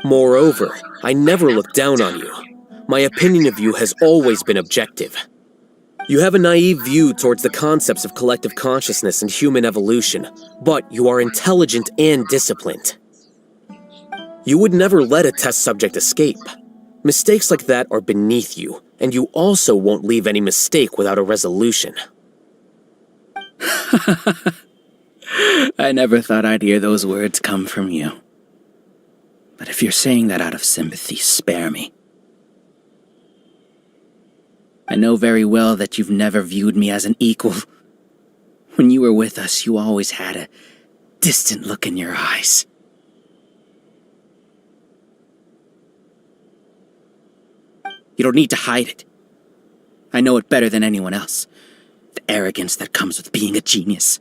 Moreover, I never looked down on you. My opinion of you has always been objective. You have a naive view towards the concepts of collective consciousness and human evolution, but you are intelligent and disciplined. You would never let a test subject escape. Mistakes like that are beneath you, and you also won't leave any mistake without a resolution. I never thought I'd hear those words come from you. But if you're saying that out of sympathy, spare me. I know very well that you've never viewed me as an equal. When you were with us, you always had a distant look in your eyes. You don't need to hide it. I know it better than anyone else. The arrogance that comes with being a genius.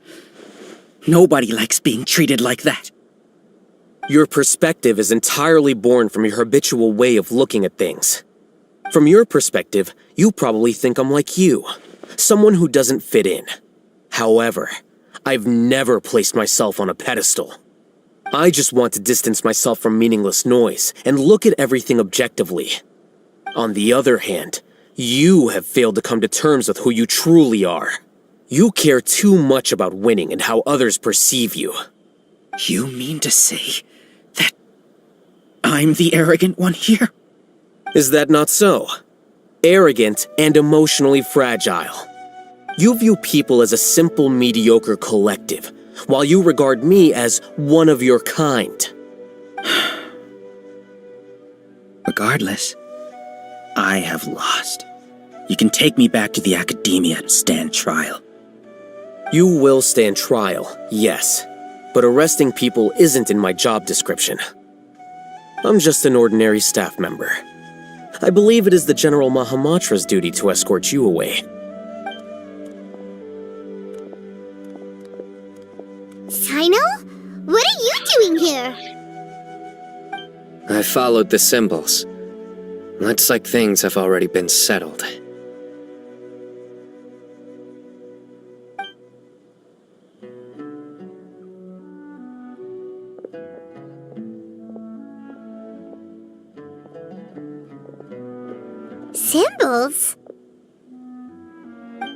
Nobody likes being treated like that. Your perspective is entirely born from your habitual way of looking at things. From your perspective, you probably think I'm like you, someone who doesn't fit in. However, I've never placed myself on a pedestal. I just want to distance myself from meaningless noise and look at everything objectively. On the other hand, you have failed to come to terms with who you truly are. You care too much about winning and how others perceive you. You mean to say that I'm the arrogant one here? Is that not so? Arrogant and emotionally fragile. You view people as a simple, mediocre collective, while you regard me as one of your kind. Regardless, I have lost. You can take me back to the academia and stand trial. You will stand trial, yes. But arresting people isn't in my job description. I'm just an ordinary staff member. I believe it is the General Mahamatra's duty to escort you away. Sino? What are you doing here? I followed the symbols. Looks like things have already been settled. Symbols?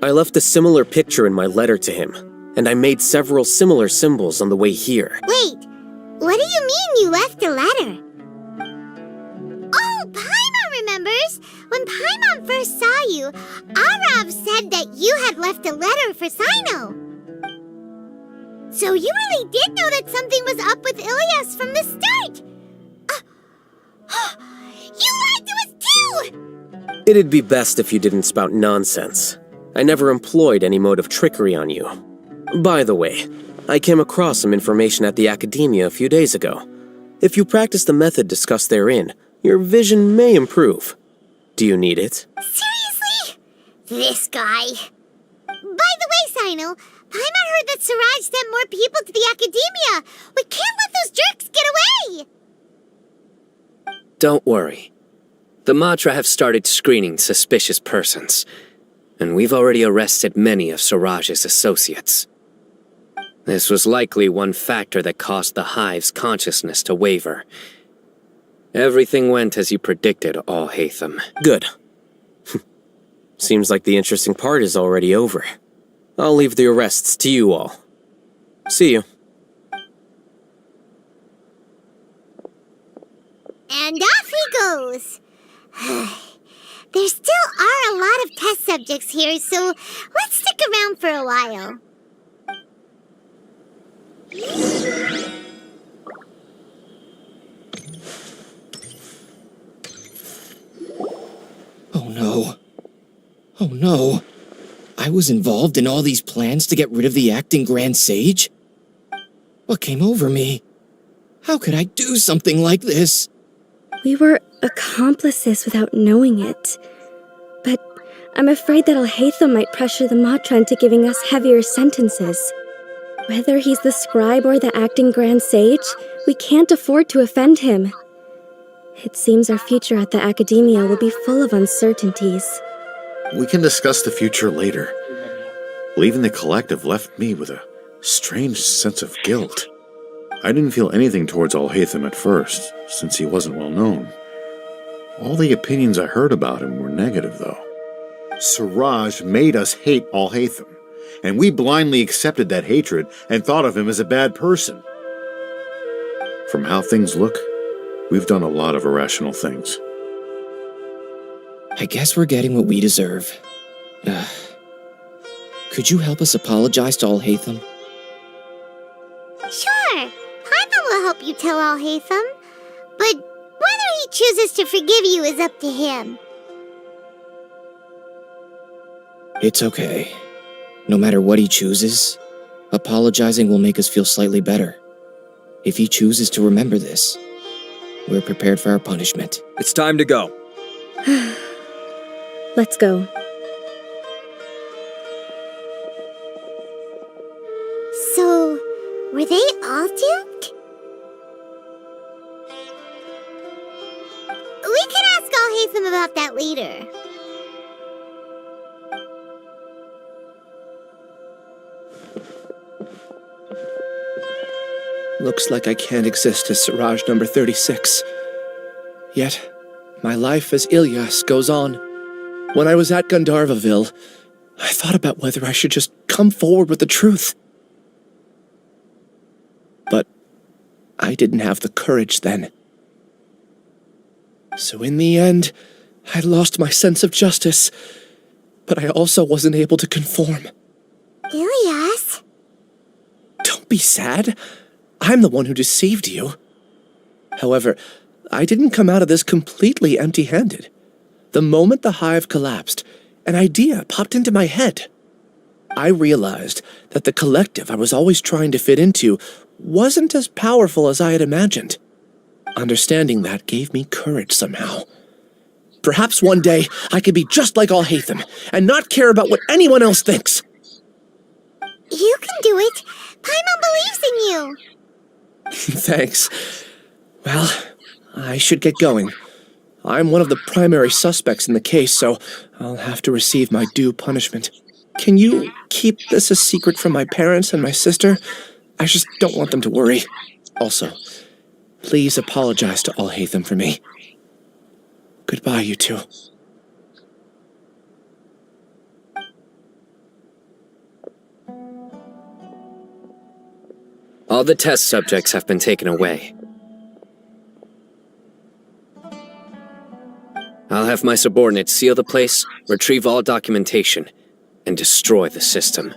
I left a similar picture in my letter to him, and I made several similar symbols on the way here. Wait, what do you mean you left a letter? Oh, Paimon remembers! When Paimon first saw you, Arav said that you had left a letter for Sino. So you really did know that something was up with Ilias from the start! You lied to us too! It'd be best if you didn't spout nonsense. I never employed any mode of trickery on you. By the way, I came across some information at the Academia a few days ago. If you practice the method discussed therein, your vision may improve. Do you need it? Seriously? This guy. By the way, Sino, Paimon heard that Siraj sent more people to the Academia. We can't let those jerks get away! Don't worry. The Matra have started screening suspicious persons, and we've already arrested many of Siraj's associates. This was likely one factor that caused the Hive's consciousness to waver. Everything went as you predicted, All-Haytham. Good. Seems like the interesting part is already over. I'll leave the arrests to you all. See you. And off he goes. There still are a lot of test subjects here, so let's stick around for a while. Oh no. Oh no. I was involved in all these plans to get rid of the acting Grand Sage? What came over me? How could I do something like this? We were accomplices without knowing it. But I'm afraid that Alhaitham might pressure the Matra into giving us heavier sentences. Whether he's the scribe or the acting Grand Sage, we can't afford to offend him. It seems our future at the Academia will be full of uncertainties. We can discuss the future later. Leaving the collective left me with a strange sense of guilt. I didn't feel anything towards Alhaitham at first, since he wasn't well known. All the opinions I heard about him were negative, though. Siraj made us hate Alhaitham, and we blindly accepted that hatred and thought of him as a bad person. From how things look, we've done a lot of irrational things. I guess we're getting what we deserve. Could you help us apologize to Alhaitham? Sure, Paimon will help you tell Alhaitham, but whether he chooses to forgive you is up to him. It's okay. No matter what he chooses, apologizing will make us feel slightly better. If he chooses to remember this, we're prepared for our punishment. It's time to go. Let's go. So, were they all duped? We can ask Alhaitham about that later. Looks like I can't exist as Siraj number 36. Yet, my life as Ilyas goes on. When I was at Gandharvaville, I thought about whether I should just come forward with the truth. But I didn't have the courage then. So in the end, I lost my sense of justice, but I also wasn't able to conform. Ilyas? Don't be sad. I'm the one who deceived you. However, I didn't come out of this completely empty-handed. The moment the hive collapsed, an idea popped into my head. I realized that the collective I was always trying to fit into wasn't as powerful as I had imagined. Understanding that gave me courage somehow. Perhaps one day I could be just like Alhaitham and not care about what anyone else thinks. You can do it. Paimon believes in you. Thanks. Well, I should get going. I'm one of the primary suspects in the case, so I'll have to receive my due punishment. Can you keep this a secret from my parents and my sister? I just don't want them to worry. Also, please apologize to Alhaitham for me. Goodbye, you two. All the test subjects have been taken away. I'll have my subordinates seal the place, retrieve all documentation, and destroy the system.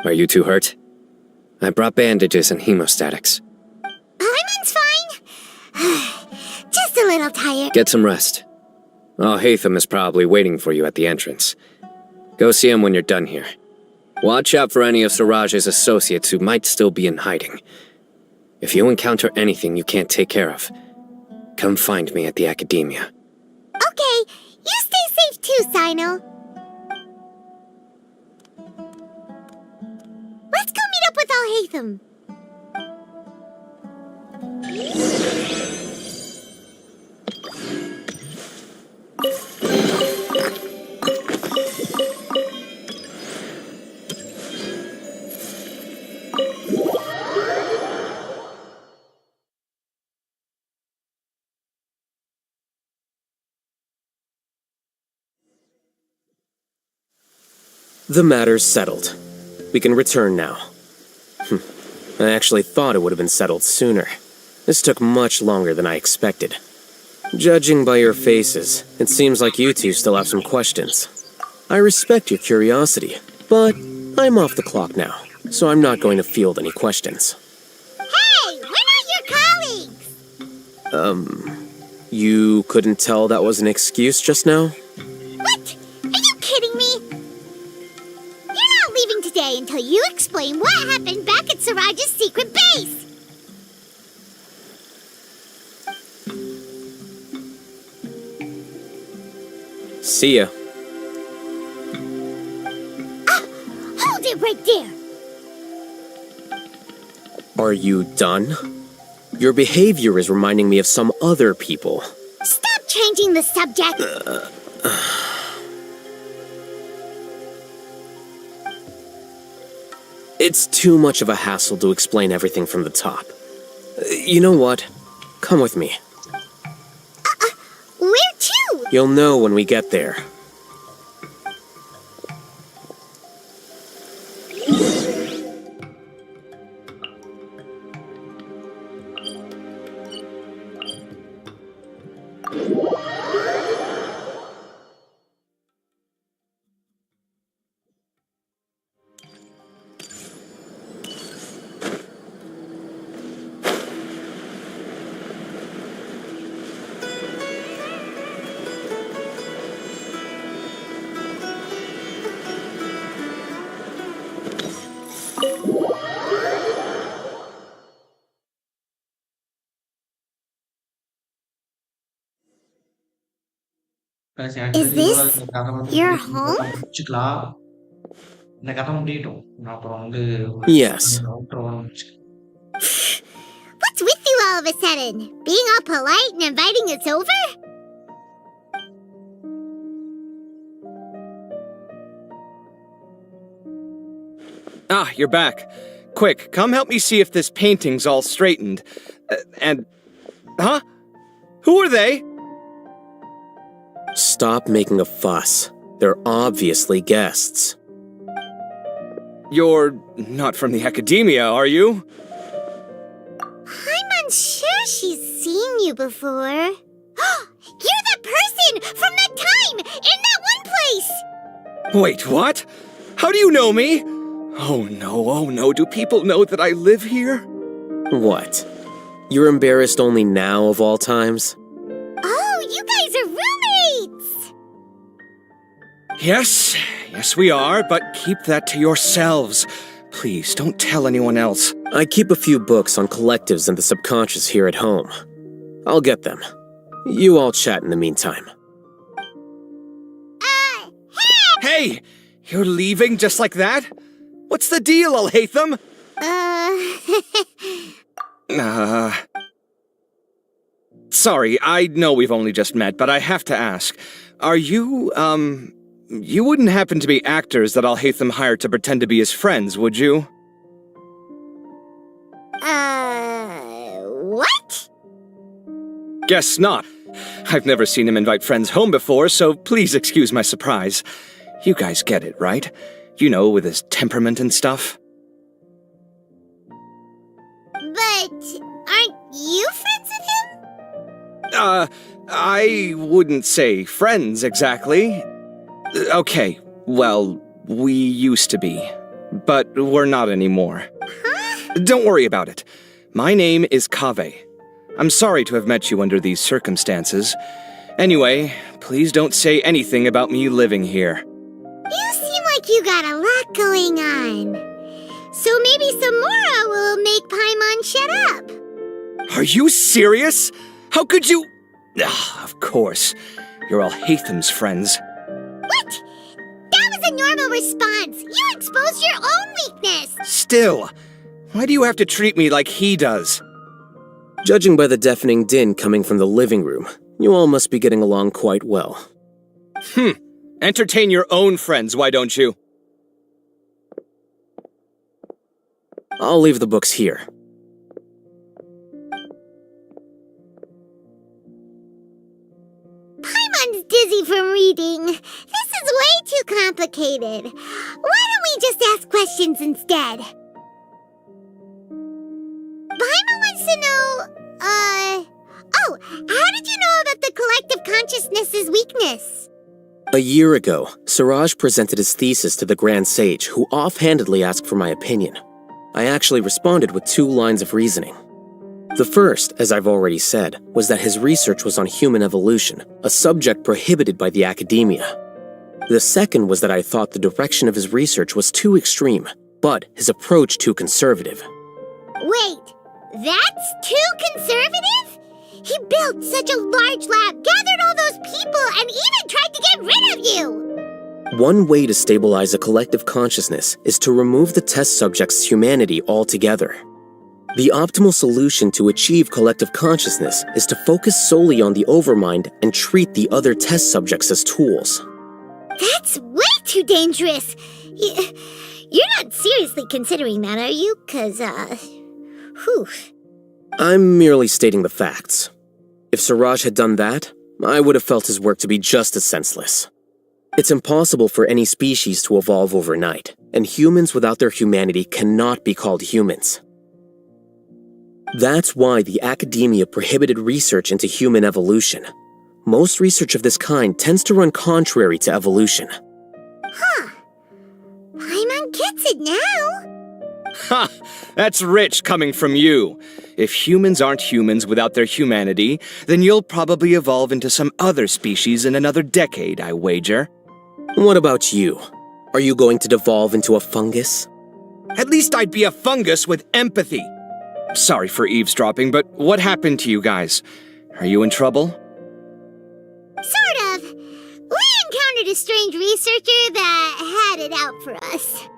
Are you two hurt? I brought bandages and hemostatics. Paimon's fine. Just a little tired. Get some rest. Alhaitham is probably waiting for you at the entrance. Go see him when you're done here. Watch out for any of Siraj's associates who might still be in hiding. If you encounter anything you can't take care of, come find me at the Academia. Okay, you stay safe too, Sino. Let's go meet up with Alhaitham. The matter's settled. We can return now. I actually thought it would have been settled sooner. This took much longer than I expected. Judging by your faces, it seems like you two still have some questions. I respect your curiosity, but I'm off the clock now, so I'm not going to field any questions. Hey, we're not your colleagues! You couldn't tell that was an excuse just now? What? Are you kidding me? You're not leaving today until you explain what happened back at Siraj's secret base! See ya. Hold it right there! Are you done? Your behavior is reminding me of some other people. Stop changing the subject! It's too much of a hassle to explain everything from the top. You know what? Come with me. Where to? You'll know when we get there. Is this your home? Yes. What's with you all of a sudden? Being all polite and inviting us over? Ah, you're back. Quick, come help me see if this painting's all straightened. Huh? Who are they? Stop making a fuss. They're obviously guests. You're not from the academia, are you? I'm unsure she's seen you before. You're that person from that time in that one place! Wait, what? How do you know me? Oh no, do people know that I live here? What? You're embarrassed only now of all times? Oh, you guys are roommates! Yes, we are, but keep that to yourselves. Please, don't tell anyone else. I keep a few books on collectives and the subconscious here at home. I'll get them. You all chat in the meantime. Hey! You're leaving just like that? What's the deal, Alhaitham? Sorry, I know we've only just met, but I have to ask. Are you, you wouldn't happen to be actors that Alhaitham hired to pretend to be his friends, would you? What? Guess not. I've never seen him invite friends home before, so please excuse my surprise. You guys get it, right? You know, with his temperament and stuff. But aren't you friends with him? I wouldn't say friends exactly. Okay, well, we used to be, but we're not anymore. Huh? Don't worry about it. My name is Kaveh. I'm sorry to have met you under these circumstances. Anyway, please don't say anything about me living here. You seem like you got a lot going on. So maybe Samora will make Paimon shut up. Are you serious? How could you... of course. You're Alhaitham's friends. What? That was a normal response. You exposed your own weakness. Still, why do you have to treat me like he does? Judging by the deafening din coming from the living room, you all must be getting along quite well. Entertain your own friends, why don't you? I'll leave the books here. Paimon's dizzy from reading. This is way too complicated. Why don't we just ask questions instead? Paimon wants to know, how did you know about about the collective consciousness's weakness? A year ago, Siraj presented his thesis to the Grand Sage, who offhandedly asked for my opinion. I actually responded with 2 lines of reasoning. The first, as I've already said, was that his research was on human evolution, a subject prohibited by the academia. The second was that I thought the direction of his research was too extreme, but his approach too conservative. Wait, that's too conservative? He built such a large lab, gathered all those people, and even tried to get rid of you! One way to stabilize a collective consciousness is to remove the test subject's humanity altogether. The optimal solution to achieve collective consciousness is to focus solely on the overmind and treat the other test subjects as tools. That's way too dangerous! You're not seriously considering that, are you? 'Cause, whew. I'm merely stating the facts. If Siraj had done that, I would have felt his work to be just as senseless. It's impossible for any species to evolve overnight, and humans without their humanity cannot be called humans. That's why the academia prohibited research into human evolution. Most research of this kind tends to run contrary to evolution. Huh. Paimon gets it now. Ha! That's rich coming from you. If humans aren't humans without their humanity, then you'll probably evolve into some other species in another decade, I wager. What about you? Are you going to devolve into a fungus? At least I'd be a fungus with empathy. Sorry for eavesdropping, but what happened to you guys? Are you in trouble? Sort of. We encountered a strange researcher that had it out for us.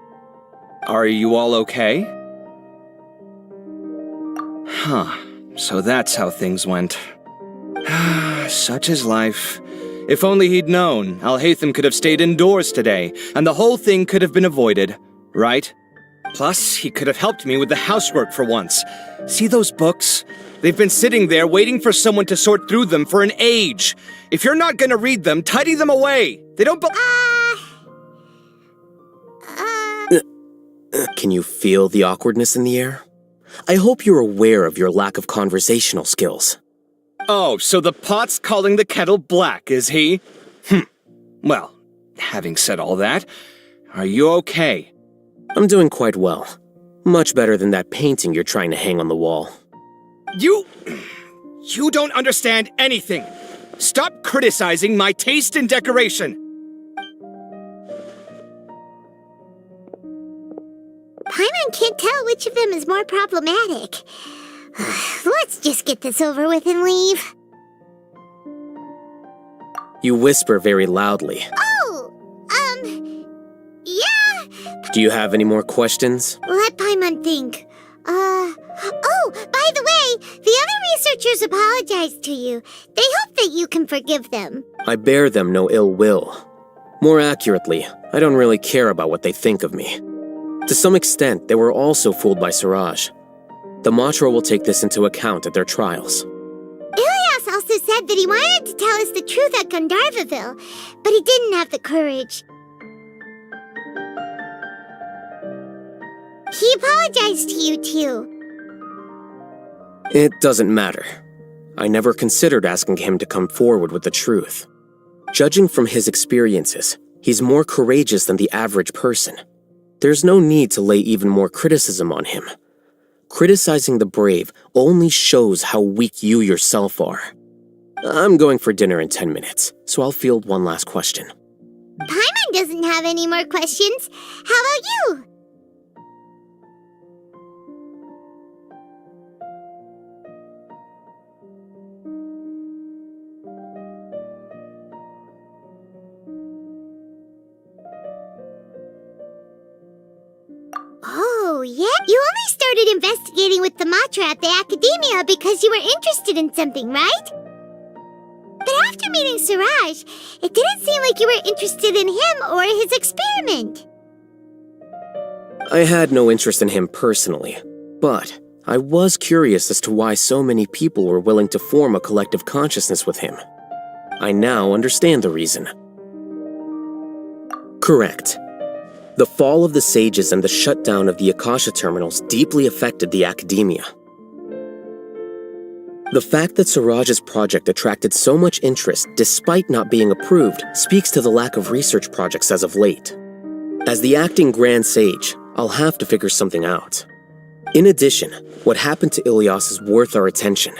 Are you all okay? Huh. So that's how things went. Such is life. If only he'd known, Alhaitham could have stayed indoors today, and the whole thing could have been avoided, right? Plus, he could have helped me with the housework for once. See those books? They've been sitting there waiting for someone to sort through them for an age. If you're not gonna read them, tidy them away. They don't Can you feel the awkwardness in the air? I hope you're aware of your lack of conversational skills. Oh, so the pot's calling the kettle black, is he? Well, having said all that, are you okay? I'm doing quite well. Much better than that painting you're trying to hang on the wall. You don't understand anything. Stop criticizing my taste in decoration. Paimon can't tell which of them is more problematic. Let's just get this over with and leave. You whisper very loudly. Yeah? Do you have any more questions? Let Paimon think. By the way, the other researchers apologized to you. They hope that you can forgive them. I bear them no ill will. More accurately, I don't really care about what they think of me. To some extent, they were also fooled by Siraj. The Matra will take this into account at their trials. Ilias also said that he wanted to tell us the truth at Gandharvaville, but he didn't have the courage. He apologized to you, too. It doesn't matter. I never considered asking him to come forward with the truth. Judging from his experiences, he's more courageous than the average person. There's no need to lay even more criticism on him. Criticizing the brave only shows how weak you yourself are. I'm going for dinner in 10 minutes, so I'll field one last question. Paimon doesn't have any more questions. How about you? Oh, yeah? You only started investigating with the Matra at the Academia because you were interested in something, right? But after meeting Siraj, it didn't seem like you were interested in him or his experiment. I had no interest in him personally, but I was curious as to why so many people were willing to form a collective consciousness with him. I now understand the reason. Correct. The fall of the sages and the shutdown of the Akasha terminals deeply affected the academia. The fact that Siraj's project attracted so much interest despite not being approved speaks to the lack of research projects as of late. As the acting Grand Sage, I'll have to figure something out. In addition, what happened to Ilias is worth our attention.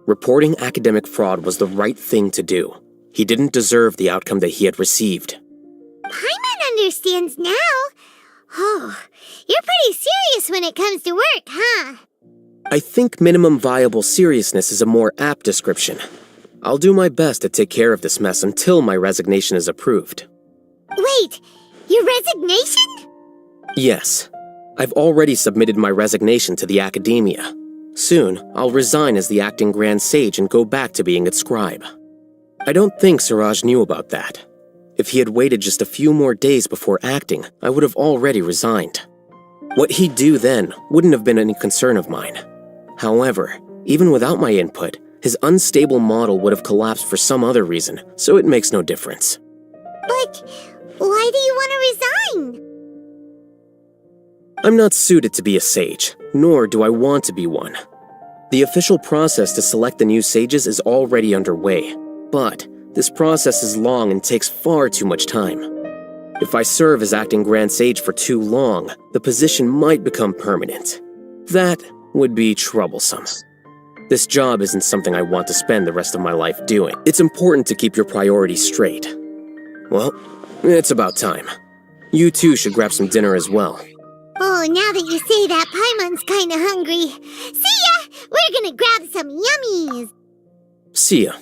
Reporting academic fraud was the right thing to do. He didn't deserve the outcome that he had received. Paimon understands now. Oh, you're pretty serious when it comes to work, huh? I think minimum viable seriousness is a more apt description. I'll do my best to take care of this mess until my resignation is approved. Wait, your resignation? Yes. I've already submitted my resignation to the academia. Soon, I'll resign as the acting Grand Sage and go back to being its scribe. I don't think Siraj knew about that. If he had waited just a few more days before acting, I would have already resigned. What he'd do then wouldn't have been any concern of mine. However, even without my input, his unstable model would have collapsed for some other reason, so it makes no difference. But why do you want to resign? I'm not suited to be a sage, nor do I want to be one. The official process to select the new sages is already underway, but this process is long and takes far too much time. If I serve as acting Grand Sage for too long, the position might become permanent. That would be troublesome. This job isn't something I want to spend the rest of my life doing. It's important to keep your priorities straight. Well, it's about time. You two should grab some dinner as well. Oh, now that you say that, Paimon's kinda hungry. See ya! We're gonna grab some yummies! See ya.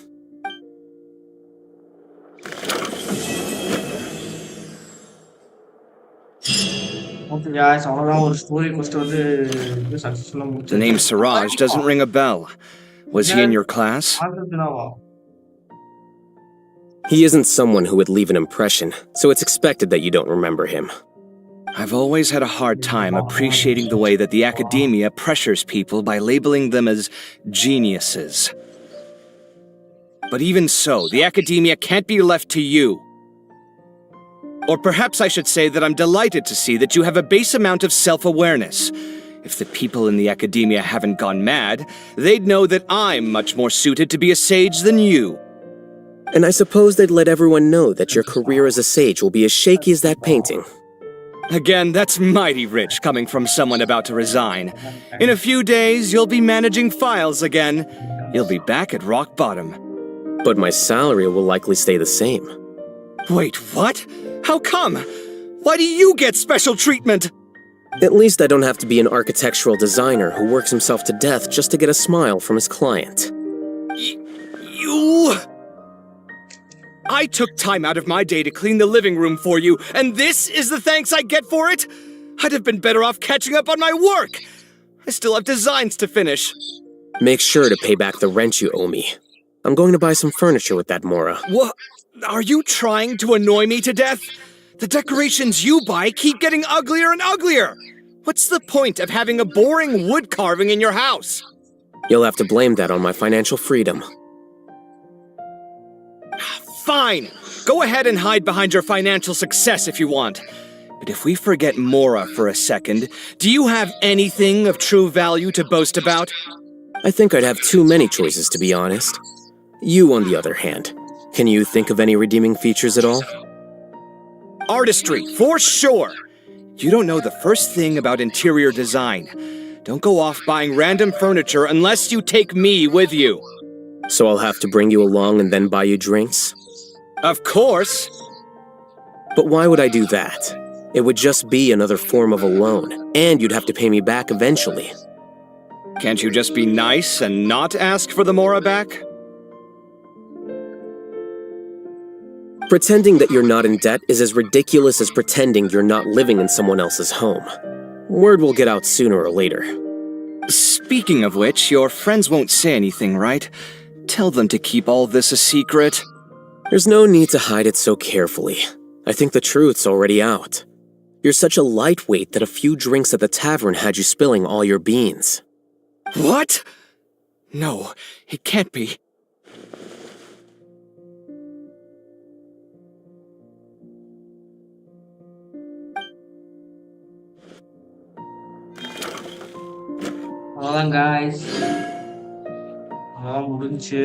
Okay guys, அவ்வளவுதான் ஒரு story quest வந்து சக்சஸ்ஃபுல்லா The முடிச்சாச்சு. name Siraj doesn't ring a bell. Was he in your class? He isn't someone who would leave an impression, so it's expected that you don't remember him. I've always had a hard time appreciating the way that the academia pressures people by labeling them as geniuses. But even so, the academia can't be left to you. Or perhaps I should say that I'm delighted to see that you have a base amount of self-awareness. If the people in the academia haven't gone mad, they'd know that I'm much more suited to be a sage than you. And I suppose they'd let everyone know that your career as a sage will be as shaky as that painting. Again, that's mighty rich coming from someone about to resign. In a few days, you'll be managing files again. You'll be back at rock bottom. But my salary will likely stay the same. Wait, what? How come? Why do you get special treatment? At least I don't have to be an architectural designer who works himself to death just to get a smile from his client. You... I took time out of my day to clean the living room for you, and this is the thanks I get for it? I'd have been better off catching up on my work. I still have designs to finish. Make sure to pay back the rent you owe me. I'm going to buy some furniture with that Mora. What? Are you trying to annoy me to death? The decorations you buy keep getting uglier and uglier. What's the point of having a boring wood carving in your house? You'll have to blame that on my financial freedom. Fine. Go ahead and hide behind your financial success if you want. But if we forget Mora for a second, do you have anything of true value to boast about? I think I'd have too many choices, to be honest. You, on the other hand, can you think of any redeeming features at all? Artistry, for sure. You don't know the first thing about interior design. Don't go off buying random furniture unless you take me with you. So I'll have to bring you along and then buy you drinks? Of course. But why would I do that? It would just be another form of a loan, and you'd have to pay me back eventually. Can't you just be nice and not ask for the Mora back? Pretending that you're not in debt is as ridiculous as pretending you're not living in someone else's home. Word will get out sooner or later. Speaking of which, your friends won't say anything, right? Tell them to keep all this a secret. There's no need to hide it so carefully. I think the truth's already out. You're such a lightweight that a few drinks at the tavern had you spilling all your beans. What? No, it can't be. அவ்வளோதான் guys. அவ்வளோதான் முடிஞ்சு.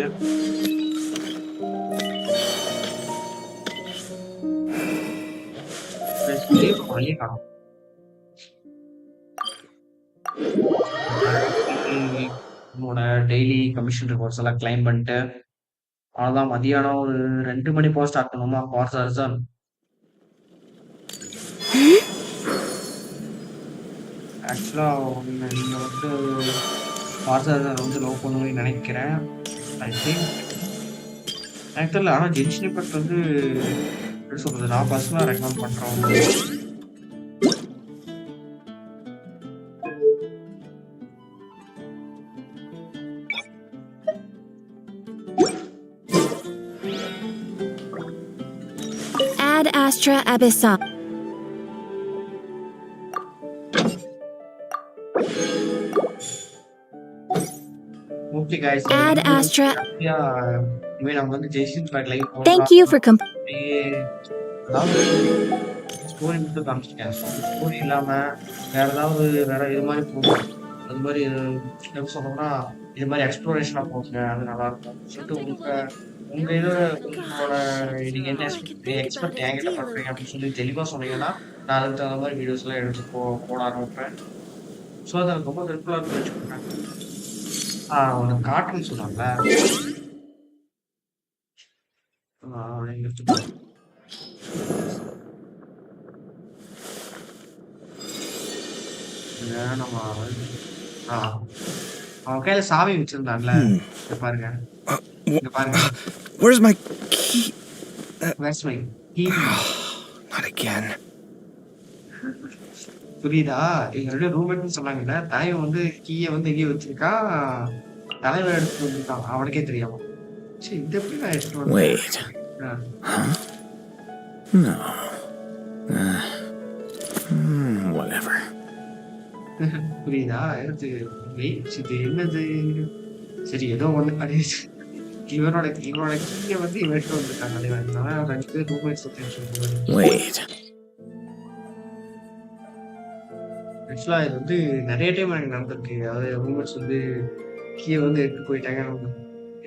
வழியே காணும். என்னோட daily commission rewards எல்லாம் claim பண்ணிட்டு அவ்வளோதான். மதியானம் ஒரு 2 மணி போல ஸ்டார்ட் பண்ணுவோமா ஃபார் சர்ஜன். ஆக்சுவலா நீங்க வந்து ஃபார் சர்ஜன் வந்து லவ் பண்ணுவீங்கன்னு நினைக்கிறேன். ஐ திங்க் எனக்கு தெரியல. ஆனா ஜென்ஷன் இம்பேக்ட் வந்து எப்படி சொல்றது, நான் பர்சனலா ரெக்கமெண்ட் பண்றேன். Ad Astra Abyssal. Okay guys. Ad Astra. இனிமே நம்ம வந்து ஜென்ஷன் இம்பேக்ட் லைவ் போடலாம். Thank you for ஸ்டோரி மட்டும் காமிச்சிட்டேன். ஸ்டோரி இல்லாம வேற ஏதாவது வேற இது மாதிரி போகும். அது மாதிரி எப்படி சொல்லணும்னா இது மாதிரி எக்ஸ்ப்ளோரேஷனா போகுங்க, அது நல்லா இருக்கும் சொல்லிட்டு உங்க இது உங்களோட நீங்க என்ன எக்ஸ்பெக்ட் என்கிட்ட பண்றீங்க அப்படின்னு சொல்லி தெளிவா சொன்னீங்கன்னா நான் அதுக்கு தகுந்த மாதிரி வீடியோஸ் எல்லாம் எடுத்து போட ஆரம்பிப்பேன். ஸோ அது எனக்கு ரொம்ப ஹெல்ப்ஃபுல்லா இருக்குன்னு வச்சுக்கோங்க. ஒரு காட்டுன்னு சொன்னாங்கல்ல, நம்ம அவன் கையில சாவி வச்சிருந்தான்ல, இங்க பாருங்க, இங்க பாருங்க. Where's my key? Where's my key? Not again. புரியுதா? எங்க ரெண்டு ரூம்மேட்னு சொன்னாங்கல்ல, தலைவன் வந்து கீயை வந்து எங்கேயே வச்சிருக்கான், தலைவன் எடுத்து வந்திருக்கான், அவனுக்கே தெரியாம. சரி, இது எப்படி நான் எடுத்து வந்தேன்? Wait. Huh? No. Whatever. புரியுதா? எடுத்து இது என்னது? சரி, ஏதோ ஒண்ணு அப்படியே இவனோட கீயை வந்து இவன் எடுத்து வந்திருக்காங்க. தலைவன் ரெண்டு பேர் ரூம்மேட்ஸ் சொல்லுவாங்க. Wait. ஆக்சுவலா இது வந்து நிறைய டைம் எனக்கு நடந்திருக்கு. அதாவது ரூம்மேட்ஸ் வந்து கீயை வந்து எடுத்து போயிட்டாங்க,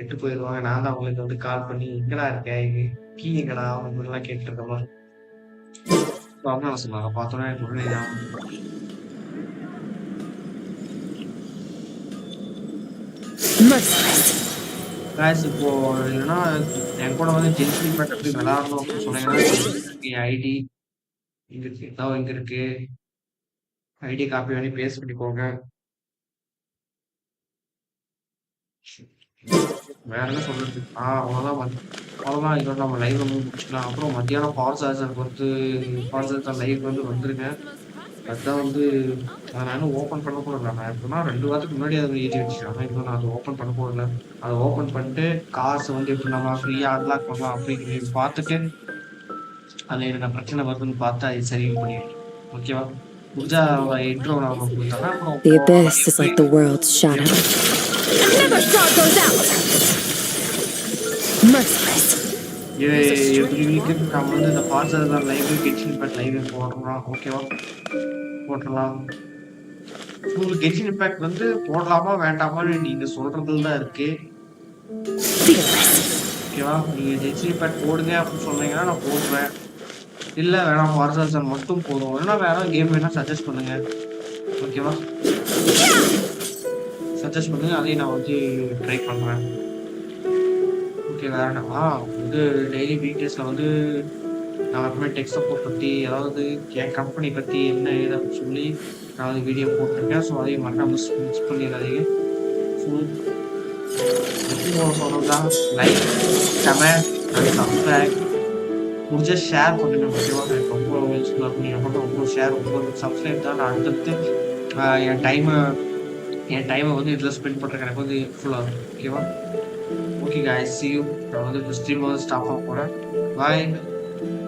எட்டு போயிடுவாங்க. நான் தான் அவங்களுக்கு வந்து கால் பண்ணி எங்கடா இருக்கேன், கீ எங்கடா அவங்க எல்லாம் கேட்டு இருக்க மாதிரி. அவங்க சொன்னாங்க, பார்த்தோன்னா எனக்கு உடனே இப்போ இல்லைன்னா என் கூட வந்து ஜென்சி பேட் எப்படி விளாடணும் அப்படின்னு சொன்னீங்கன்னா ஐடி இங்க இருக்கு, ஏதாவது இங்க இருக்கு, ஐடி காப்பி பண்ணி பேஸ்ட் பண்ணிக்கோங்க. வேற என்ன சொல்றது? அவ்வளோதான் இதோட நம்ம லைவ் வந்து முடிச்சுக்கலாம். அப்புறம் மத்தியானம் பவர் சார்ஜருக்கு வந்து பவர் சார்ஜர் லைவ் வந்து வந்துருங்க. அதுதான் வந்து நான் இன்னும் ஓப்பன் பண்ண கூட இல்லை. நான் எப்படின்னா 2 வாரத்துக்கு முன்னாடி அதை ஏற்றி வச்சுட்டேன். ஆனால் இன்னும் நான் அதை ஓப்பன் பண்ண கூட இல்லை. அதை ஓப்பன் பண்ணிட்டு காசு வந்து எப்படி நம்ம ஃப்ரீயாக அன்லாக் பண்ணலாம் அப்படிங்கிறது பார்த்துட்டு அதில் எனக்கு பிரச்சனை வருதுன்னு பார்த்து அதை சரி பண்ணிடுறேன். ஓகேவா? முடிஞ்சா இன்ட்ரோ நான் கொடுத்தாங்க. அப்புறம் The abyss is like the world's shadow. Never straw goes out. Merciless. Every week நம்ம வந்து இந்த பார்சல் லைவ் கென்ஷன் இம்பேக்ட் லைவ் போடுறோம். ஓகேவா? போட்டுடலாம். உங்களுக்கு கென்ஷன் இம்பேக்ட் வந்து போடலாமா வேண்டாமான்னு நீங்க சொல்றதுல தான் இருக்கு. ஓகேவா? நீங்க கென்ஷன் இம்பேக்ட் போடுங்க அப்படின்னு சொன்னீங்கன்னா நான் போடுறேன். இல்ல வேணாம் பார்சல் மட்டும் போதும், இல்லைன்னா வேற கேம் வேணா சஜஸ்ட் பண்ணுங்க. ஓகேவா? சஜஸ்ட் பண்ணுங்க, அதையும் நான் வந்து ட்ரை பண்றேன். ஓகே, வேற என்னவா வந்து டெய்லி வீக்டேஸ்ல வந்து நான் எப்பவுமே டெக் சப்போர்ட் பற்றி, அதாவது என் கம்பெனி பற்றி என்ன ஏது அப்படின்னு சொல்லி நான் வந்து வீடியோ போட்டிருக்கேன். ஸோ அதையும் மறக்காம மிஸ் பண்ணிடாதீங்க. சொன்னதுதான் லைக், கமெண்ட் அண்ட் சப்ஸ்கிரைப், முடிஞ்ச ஷேர் பண்ணுங்க. ஓகேவா? எனக்கு ரொம்ப யூஸ்ஃபுல்லாக இருக்கும். நீங்கள் மட்டும் ரொம்ப ஷேர், ரொம்ப சப்ஸ்கிரைப் தான் நான் அடுத்தடுத்து என் டைமை வந்து இதில் ஸ்பெண்ட் பண்ணுறதுக்கு எனக்கு வந்து ஹெல்ப்ஃபுல்லாக இருக்கும். ஓகேவா? Okay guys, see you. நான் வந்து ஸ்ட்ரீம் வந்து ஸ்டாப் ஆக போகிறேன். பாய்.